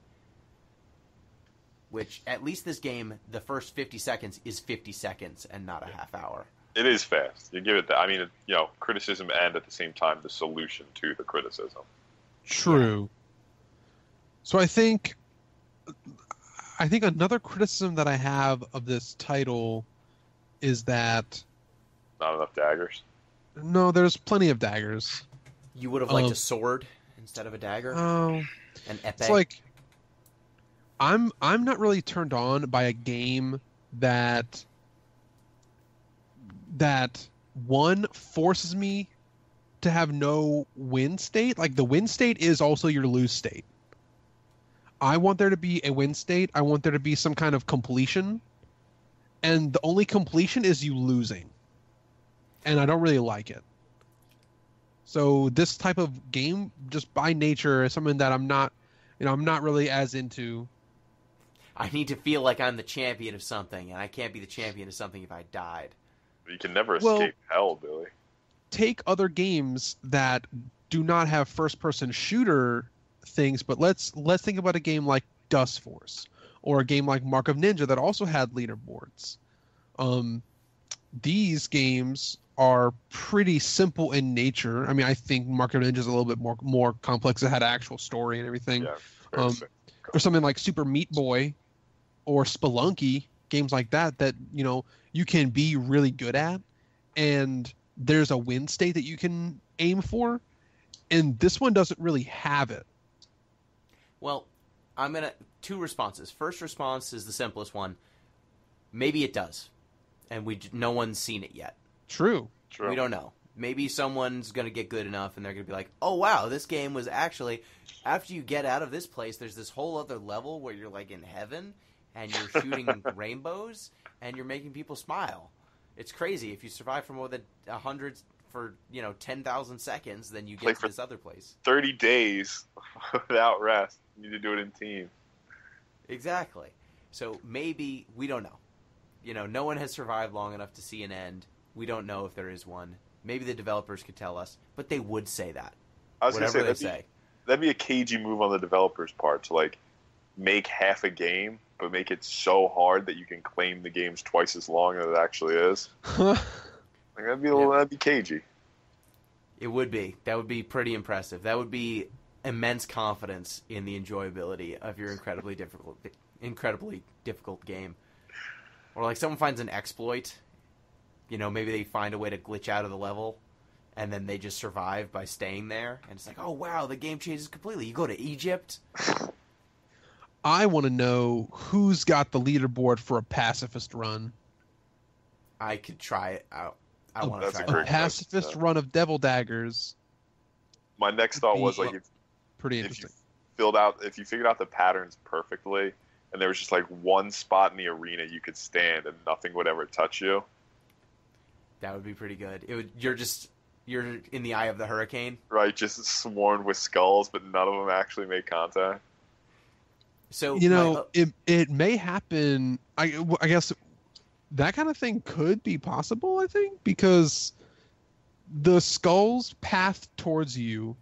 Which, at least this game, the first 50 seconds is 50 seconds and not a half hour. It is fast. You give it that. I mean, criticism and at the same time the solution to the criticism. True. So I think another criticism that I have of this title is that Not enough daggers. no, there's plenty of daggers. You would have liked a sword instead of a dagger? Oh, An epee? it's like I'm not really turned on by a game that one forces me to have no win state. Like, the win state is also your lose state. I want there to be a win state. I want there to be some kind of completion. and the only completion is you losing, and I don't really like it. So this type of game, just by nature, is something that I'm not really as into. I need to feel like I'm the champion of something, and I can't be the champion of something if I died. You can never escape hell, Billy. Take other games that do not have first-person shooter things, but let's think about a game like Dust Force or a game like Mark of Ninja that also had leaderboards. These games are pretty simple in nature. I mean, I think Mark of Ninja is a little bit more complex. It had an actual story and everything. Yeah, or something like Super Meat Boy or Spelunky, games like that you can be really good at, and there's a win state that you can aim for, and this one doesn't really have it. Well, I'm going to... Two responses. First response is the simplest one. Maybe it does, and no one's seen it yet. True. We don't know. Maybe someone's going to get good enough, and they're going to be like, oh, wow, this game was actually... After you get out of this place, there's this whole other level where you're, like, in heaven, and you're shooting rainbows, and you're making people smile. It's crazy. If you survive for more than 100 for 10,000 seconds, then you get to this other place. 30 days without rest. You need to do it in team. Exactly. So maybe we don't know. No one has survived long enough to see an end. We don't know if there is one. Maybe the developers could tell us, but they would say that. I was going to say that'd be a cagey move on the developers' part to make half a game, but make it so hard that you can claim the game's twice as long as it actually is. That'd be cagey. It would be. That would be pretty impressive. That would be immense confidence in the enjoyability of your incredibly difficult game. Or like someone finds an exploit, maybe they find a way to glitch out of the level, and then they just survive by staying there, and it's like, oh wow, the game changes completely. You go to Egypt. I want to know who's got the leaderboard for a pacifist run. I could try it out. I want to try a pacifist run of Devil Daggers. My next thought was pretty interesting. If you figured out the patterns perfectly, and there was just one spot in the arena you could stand and nothing would ever touch you. That would be pretty good. You're in the eye of the hurricane. Right, just swarmed with skulls, but none of them actually made contact. So it may happen. I guess that kind of thing could be possible, I think, because the skulls path towards you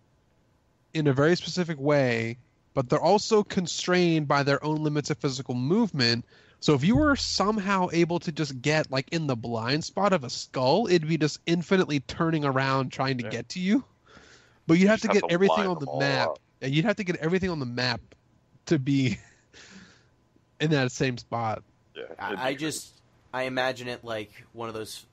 in a very specific way, but they're also constrained by their own limits of physical movement. So if you were somehow able to just get in the blind spot of a skull, it'd be just infinitely turning around trying to get to you. But you'd have to get everything on the map. And you'd have to get everything on the map to be in that same spot. Yeah, I imagine it like one of those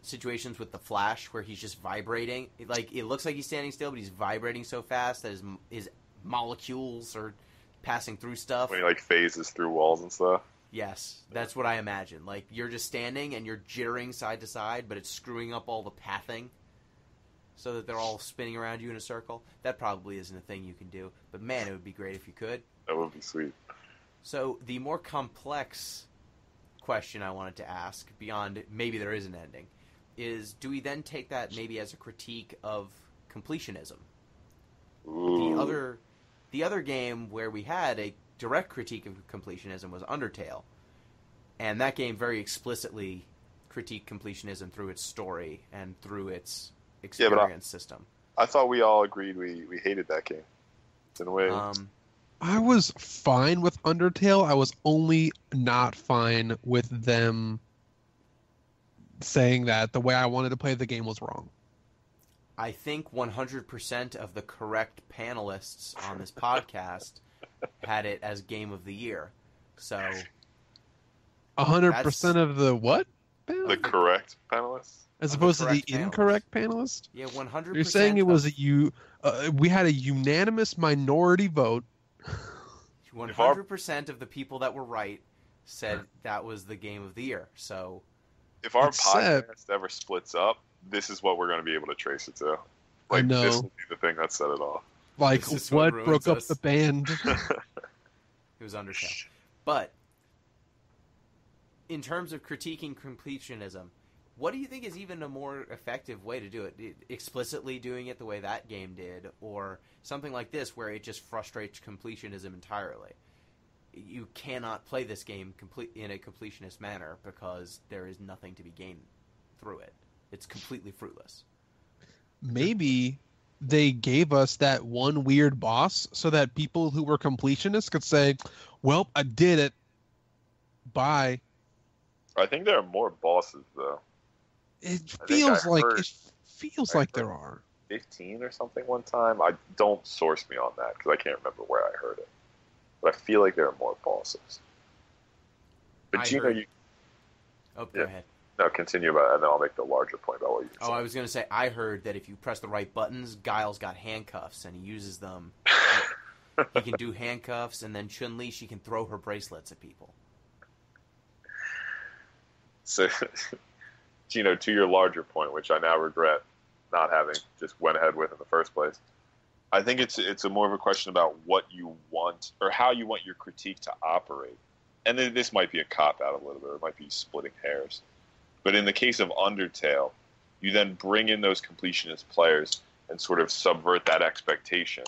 situations with the Flash where he's just vibrating. It looks like he's standing still, but he's vibrating so fast that his molecules are passing through stuff. When he phases through walls and stuff. Yes, that's what I imagine. You're just standing and you're jittering side to side, but it's screwing up all the pathing so that they're all spinning around you in a circle. That probably isn't a thing you can do, but man, it would be great if you could. That would be sweet. So the more complex question I wanted to ask, beyond maybe there is an ending, is do we then take that maybe as a critique of completionism? Ooh. The other game where we had a direct critique of completionism was Undertale, and that game very explicitly critiqued completionism through its story and through its experience system. I thought we all agreed we hated that game. In a way, I was fine with Undertale. I was only not fine with them saying that the way I wanted to play the game was wrong. I think 100% of the correct panelists on this podcast had it as Game of the Year. So 100% of the what? The correct panelists? As opposed to the incorrect panelist? Yeah, 100%. You're saying it was we had a unanimous minority vote. 100% of the people that were right said that was the Game of the Year. So if our podcast ever splits up, this is what we're going to be able to trace it to. I know. This will be the thing that set it off. What broke up the band? It was Undertale. But in terms of critiquing completionism, what do you think is even a more effective way to do it? Explicitly doing it the way that game did, or something like this where it just frustrates completionism entirely? You cannot play this game in a completionist manner because there is nothing to be gained through it. It's completely fruitless. Maybe they gave us that one weird boss so that people who were completionists could say, well, I did it. Bye. I think there are more bosses, though. It feels like heard there are 15 or something one time. I don't source me on that because I can't remember where I heard it. But I feel like there are more bosses. But Gino, go ahead. No, continue about it, and then I'll make the larger point about what you said. I was going to say, I heard that if you press the right buttons, Guile's got handcuffs, and he uses them. He can do handcuffs, and then Chun-Li, she can throw her bracelets at people. So, Gino, to your larger point, which I now regret not having just went ahead with in the first place, I think it's a more of a question about what you want or how you want your critique to operate. And then this might be a cop-out a little bit. It might be splitting hairs. But in the case of Undertale, you then bring in those completionist players and sort of subvert that expectation.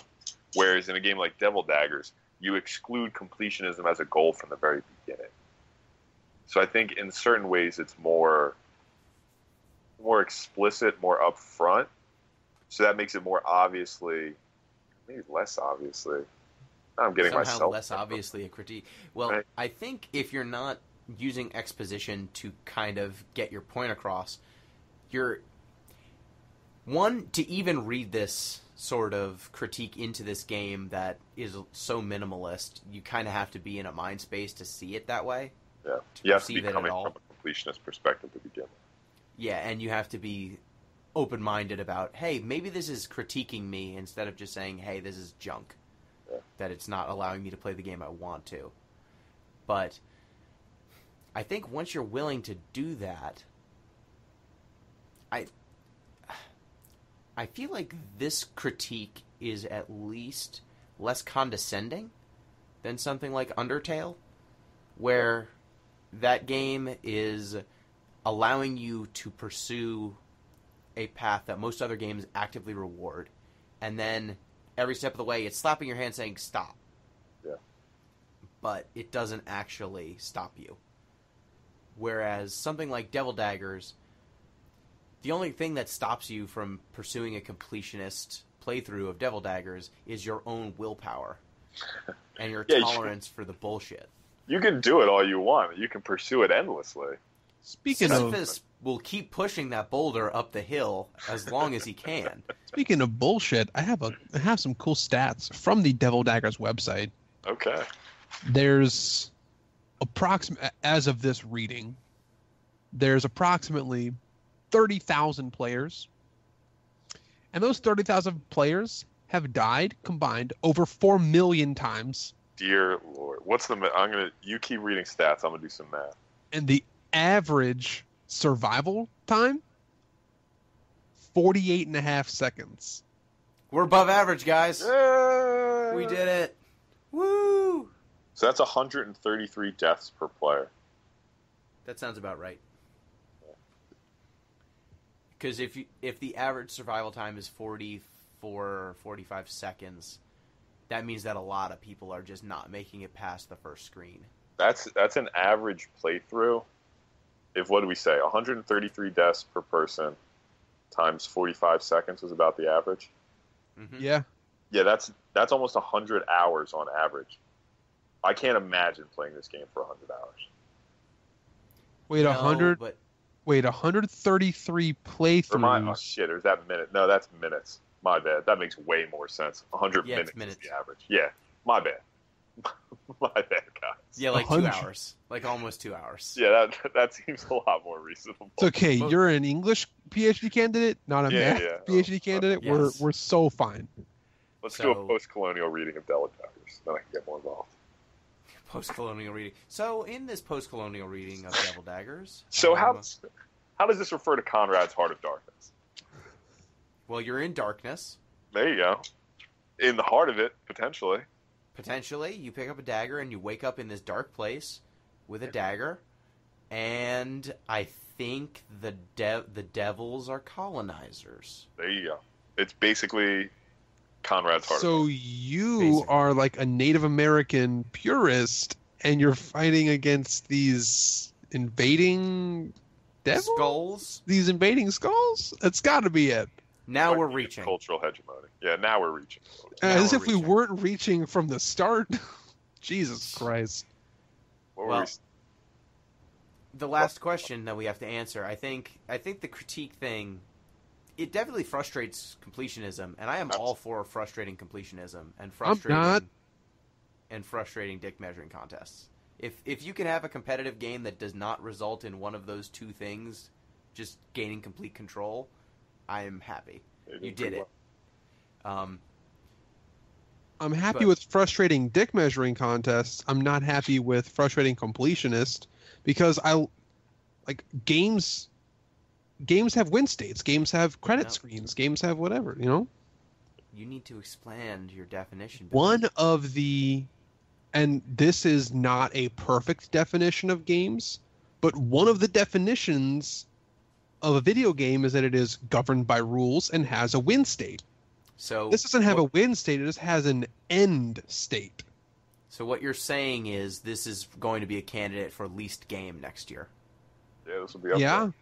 Whereas in a game like Devil Daggers, you exclude completionism as a goal from the very beginning. So I think in certain ways it's more explicit, more upfront. So that makes it more obviously, maybe less obviously. I'm getting somehow myself less obviously a critique. Well, right. I think if you're not using exposition to kind of get your point across, to even read this sort of critique into this game that is so minimalist, you kind of have to be in a mind space to see it that way. Yeah, you have to be coming from a completionist perspective to begin with. Yeah, and you have to be open-minded about, hey, maybe this is critiquing me instead of just saying, hey, this is junk. Yeah. That it's not allowing me to play the game I want to. But I think once you're willing to do that, I feel like this critique is at least less condescending than something like Undertale, where that game is allowing you to pursue a path that most other games actively reward, and then every step of the way it's slapping your hand saying stop. Yeah. But it doesn't actually stop you. Whereas something like Devil Daggers, the only thing that stops you from pursuing a completionist playthrough of Devil Daggers is your own willpower and your tolerance for the bullshit. You can do it all you want. You can pursue it endlessly. Sisyphus will keep pushing that boulder up the hill as long as he can. Speaking of bullshit, I have some cool stats from the Devil Daggers website. Okay. There's as of this reading, there's approximately 30,000 players. And those 30,000 players have died combined over 4 million times. Dear Lord. You keep reading stats, I'm going to do some math. And the average survival time, 48.5 seconds. We're above average, guys. Yay! We did it. Woo! So that's 133 deaths per player. That sounds about right. Because if the average survival time is 44 or 45 seconds, that means that a lot of people are just not making it past the first screen. That's an average playthrough. What do we say? 133 deaths per person times 45 seconds is about the average. Mm-hmm. Yeah. Yeah, that's almost 100 hours on average. I can't imagine playing this game for 100 hours. Wait, 133 playthroughs. Oh shit, or is that minute? No, that's minutes. My bad. That makes way more sense. 100 minutes is the average. Yeah, my bad. My bad, guys. Yeah, like 2 hours. Like almost 2 hours. Yeah, that seems a lot more reasonable. It's okay. You're an English PhD candidate, not a math PhD candidate. Yes. We're so fine. Let's do a post-colonial reading of Devil Daggers. Then I can get more involved. Post-colonial reading. So, in this post-colonial reading of Devil Daggers... So, how does this refer to Conrad's Heart of Darkness? Well, you're in darkness. There you go. In the heart of it, potentially. Potentially. You pick up a dagger and you wake up in this dark place with a dagger. And I think the devils are colonizers. There you go. It's basically Conrad's Heart. So you Basically. are like a Native American purist, and you're fighting against these invading devils? Skulls? These invading skulls? That's got to be it. Now we're reaching. Cultural hegemony. Yeah, now we're reaching. As we're if we reaching. weren't reaching from the start. Jesus Christ. What Well, were we? the last question that we have to answer, I think the critique thing, it definitely frustrates completionism, and I am all for frustrating completionism and frustrating dick measuring contests. If you can have a competitive game that does not result in one of those two things, just gaining complete control, I am happy. You did it. I'm happy with frustrating dick measuring contests. I'm not happy with frustrating completionist because games have win states, games have credit screens, games have whatever, you know? You need to expand your definition. Billy. One of the, and this is not a perfect definition of games, but one of the definitions of a video game is that it is governed by rules and has a win state. So this doesn't have a win state, it just has an end state. So what you're saying is this is going to be a candidate for least game next year. Yeah, this will be up there.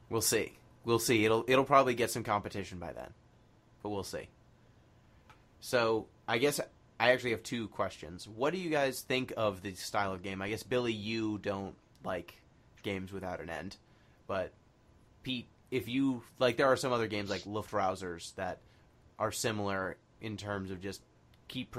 We'll see. We'll see. It'll probably get some competition by then. But we'll see. So, I guess I actually have two questions. What do you guys think of the style of game? I guess, Billy, you don't like games without an end. But, Pete, if you... Like, there are some other games like Luftrausers that are similar in terms of just keep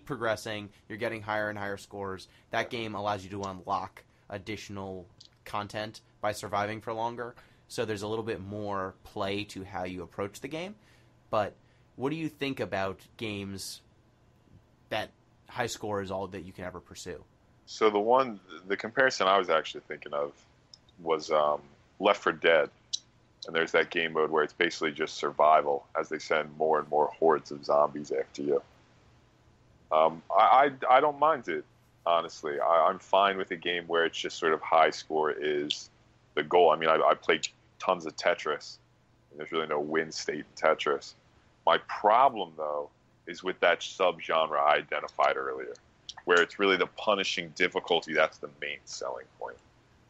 progressing. You're getting higher and higher scores. That game allows you to unlock additional content by surviving for longer. So there's a little bit more play to how you approach the game. But what do you think about games that high score is all that you can ever pursue? So the comparison I was actually thinking of was Left 4 Dead. And there's that game mode where it's basically just survival as they send more and more hordes of zombies after you. I don't mind it, honestly. I'm fine with a game where it's just sort of high score is the goal. I mean, I played tons of Tetris, and there's really no win state in Tetris. My problem, though, is with that subgenre I identified earlier, where it's really the punishing difficulty that's the main selling point.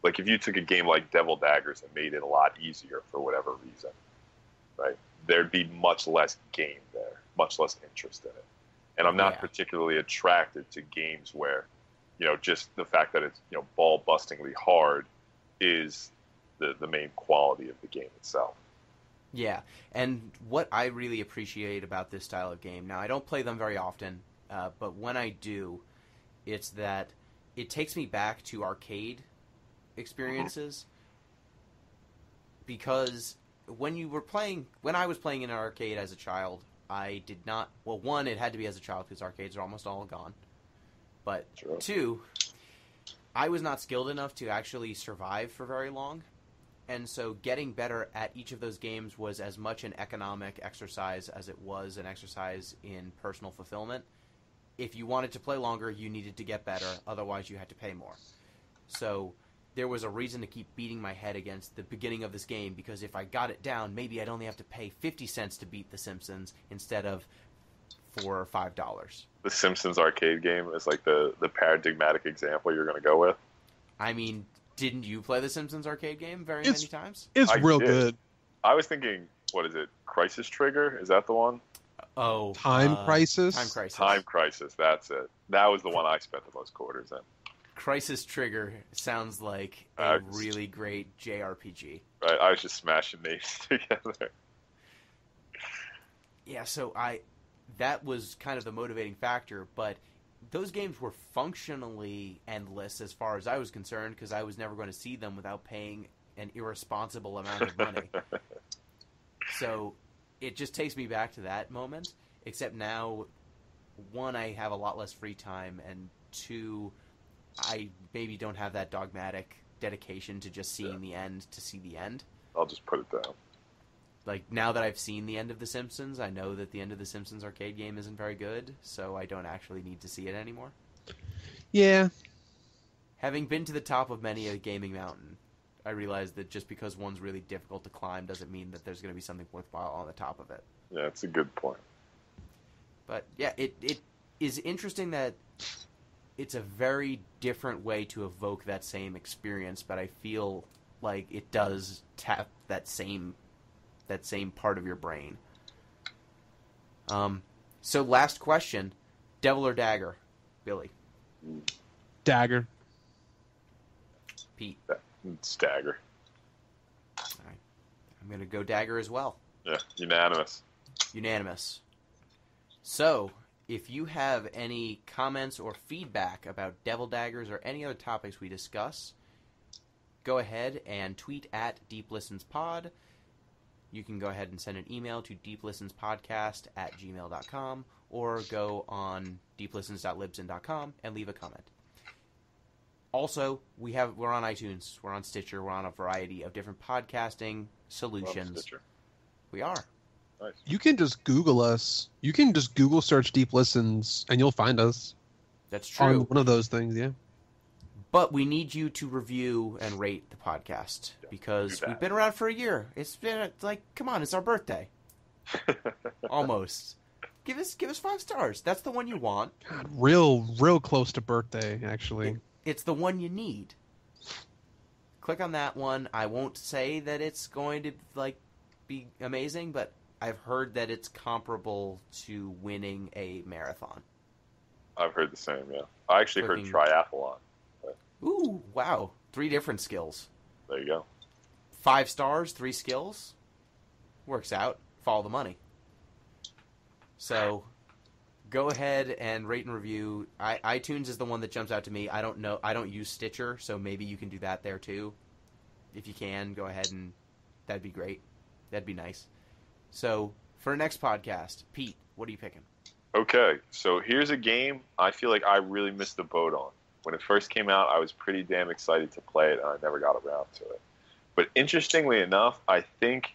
Like if you took a game like Devil Daggers and made it a lot easier for whatever reason, right? There'd be much less game there, much less interest in it. And I'm not particularly attracted to games where, just the fact that it's, ball-bustingly hard is the main quality of the game itself. Yeah, and what I really appreciate about this style of game, now I don't play them very often, but when I do, it's that it takes me back to arcade experiences, because when I was playing in an arcade as a child, I did not, well, one, it had to be as a child because arcades are almost all gone, but Sure. Two, I was not skilled enough to actually survive for very long. And so getting better at each of those games was as much an economic exercise as it was an exercise in personal fulfillment. If you wanted to play longer, you needed to get better. Otherwise, you had to pay more. So there was a reason to keep beating my head against the beginning of this game, because if I got it down, maybe I'd only have to pay 50 cents to beat The Simpsons instead of $4 or $5. The Simpsons arcade game is like the paradigmatic example you're going to go with. I mean... Didn't you play the Simpsons arcade game many times? It's real good. I was thinking, what is it? Crisis Trigger? Is that the one? Oh. Time Crisis? Time Crisis, that's it. That was the one I spent the most quarters in. Crisis Trigger sounds like a really great JRPG. Right, I was just smashing names together. Yeah, so that was kind of the motivating factor, but... Those games were functionally endless as far as I was concerned, because I was never going to see them without paying an irresponsible amount of money. So it just takes me back to that moment, except now, one, I have a lot less free time, and two, I maybe don't have that dogmatic dedication to just seeing the end to see the end. I'll just put it down. Like, now that I've seen the end of The Simpsons, I know that the end of The Simpsons arcade game isn't very good, so I don't actually need to see it anymore. Yeah. Having been to the top of many a gaming mountain, I realize that just because one's really difficult to climb doesn't mean that there's going to be something worthwhile on the top of it. Yeah, it's a good point. But yeah, it is interesting that it's a very different way to evoke that same experience, but I feel like it does tap that same part of your brain. So last question, Devil or Dagger? Billy. Dagger. Pete. It's Dagger. All right. I'm going to go Dagger as well. Yeah, unanimous. Unanimous. So, if you have any comments or feedback about Devil Daggers or any other topics we discuss, go ahead and tweet at DeepListensPod. You can go ahead and send an email to deeplistenspodcast@gmail.com or go on deeplistens.libsyn.com and leave a comment. Also, we're on iTunes, we're on Stitcher, we're on a variety of different podcasting solutions. We are. Nice. You can just Google us. You can just Google search Deep Listens, and you'll find us. That's true. On one of those things, yeah. But we need you to review and rate the podcast because we've been around for a year. It's been like, come on, it's our birthday. Almost. Give us 5 stars. That's the one you want. God, real close to birthday, actually. It's the one you need. Click on that one. I won't say that it's going to be amazing, but I've heard that it's comparable to winning a marathon. I've heard the same, yeah. I actually heard triathlon. Ooh, wow. 3 different skills. There you go. 5 stars, 3 skills. Works out. Follow the money. So, go ahead and rate and review. iTunes is the one that jumps out to me. I don't use Stitcher, so maybe you can do that there too. If you can, go ahead and that'd be great. That'd be nice. So, for our next podcast, Pete, what are you picking? Okay, so here's a game I feel like I really missed the boat on. When it first came out, I was pretty damn excited to play it, and I never got around to it. But interestingly enough, I think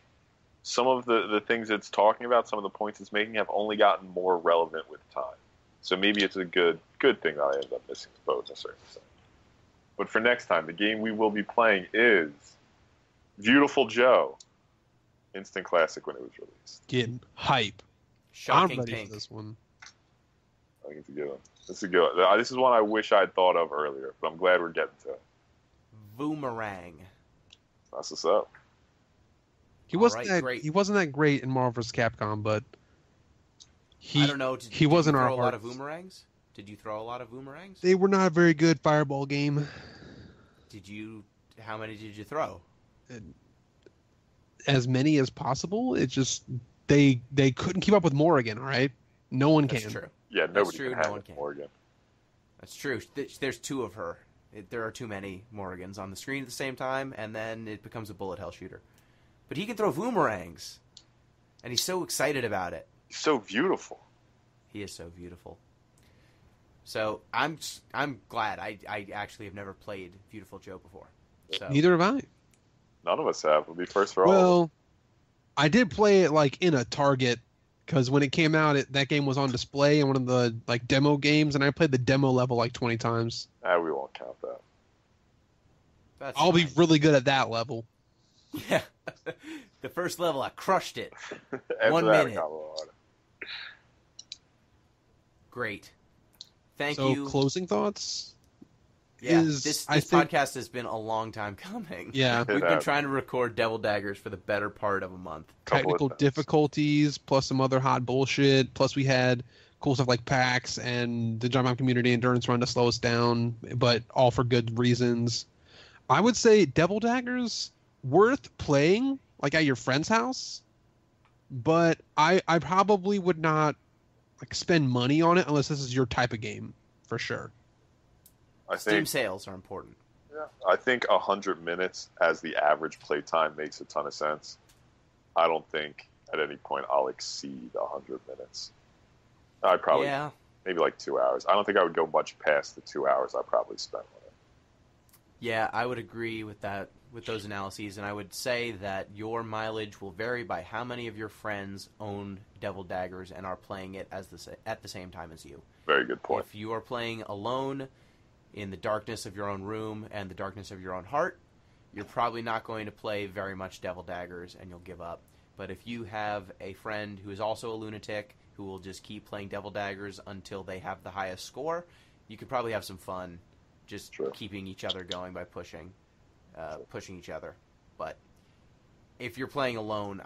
some of the things it's talking about, some of the points it's making, have only gotten more relevant with time. So maybe it's a good thing that I ended up missing the boat in a certain sense. But for next time, the game we will be playing is Beautiful Joe. Instant classic when it was released. Getting hype. Shocking I'm ready pink. for this one. I think it's a good one. This is a good one. This is one I wish I had thought of earlier, but I'm glad we're getting to it. Boomerang. That's what's up. He wasn't that great in Marvel vs. Capcom, but I don't know. Did wasn't you our throw a lot of hearts. boomerangs? Did you throw a lot of boomerangs? They were not a very good fireball game. How many did you throw? As many as possible. It just they couldn't keep up with Morrigan. All right, no one That's can. true. Yeah, nobody true, can no have one it, can. Morgan. That's true. There's 2 of her. There are too many Morgans on the screen at the same time, and then it becomes a bullet hell shooter. But he can throw boomerangs, and he's so excited about it. He's so beautiful. He is so beautiful. So I'm glad. I actually have never played Beautiful Joe before. So. Neither have I. None of us have. It'll be first for all. Well, I did play it in a Target because when it came out, that game was on display in one of the demo games, and I played the demo level 20 times. We won't count that. I'll be really good at that level. Yeah. The first level, I crushed it. After 1 that, minute. we got a little harder. Great. Thank So you. closing thoughts? Yeah, is, this I think- podcast has been a long time coming. Yeah. We've been has. trying to record Devil Daggers for the better part of a month. Couple of Technical times. difficulties, plus some other hot bullshit. Plus we had cool stuff like PAX and the Jump Out Community Endurance Run to slow us down, but all for good reasons. I would say Devil Daggers, worth playing, at your friend's house, but I probably would not spend money on it unless this is your type of game, for sure. I Steam think, sales are important. yeah, I think 100 minutes as the average playtime makes a ton of sense. I don't think at any point I'll exceed 100 minutes. I'd probably maybe 2 hours. I don't think I would go much past the 2 hours I probably spent on it. Yeah, I would agree with that, with those analyses, and I would say that your mileage will vary by how many of your friends own Devil Daggers and are playing it at the same time as you. Very good point. If you are playing alone, in the darkness of your own room and the darkness of your own heart, you're probably not going to play very much Devil Daggers, and you'll give up. But if you have a friend who is also a lunatic who will just keep playing Devil Daggers until they have the highest score, you could probably have some fun just keeping each other going by pushing each other. But if you're playing alone,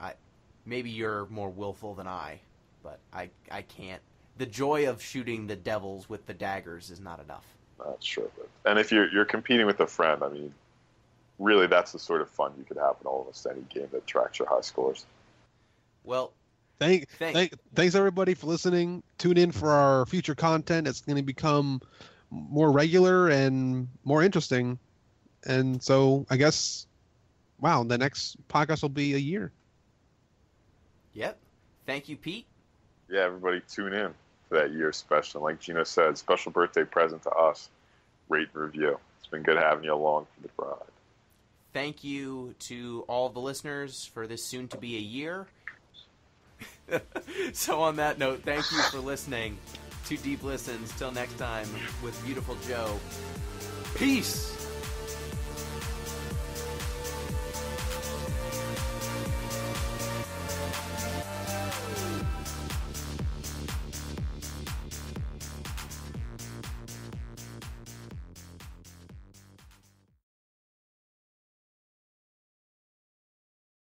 maybe you're more willful than I, but I can't. The joy of shooting the devils with the daggers is not enough. That's true. And if you're competing with a friend, I mean, really that's the sort of fun you could have in almost any game that tracks your high scores. Well, thanks everybody for listening. Tune in for our future content. It's going to become more regular and more interesting. And so I guess, the next podcast will be a year. Yep. Thank you, Pete. Yeah, everybody tune in for that year special. Like Gino said, special birthday present to us. Rate and review. It's been good having you along for the ride. Thank you to all of the listeners for this soon-to-be a year. So on that note, thank you for listening to Deep Listens. Till next time, with Beautiful Joe. Peace!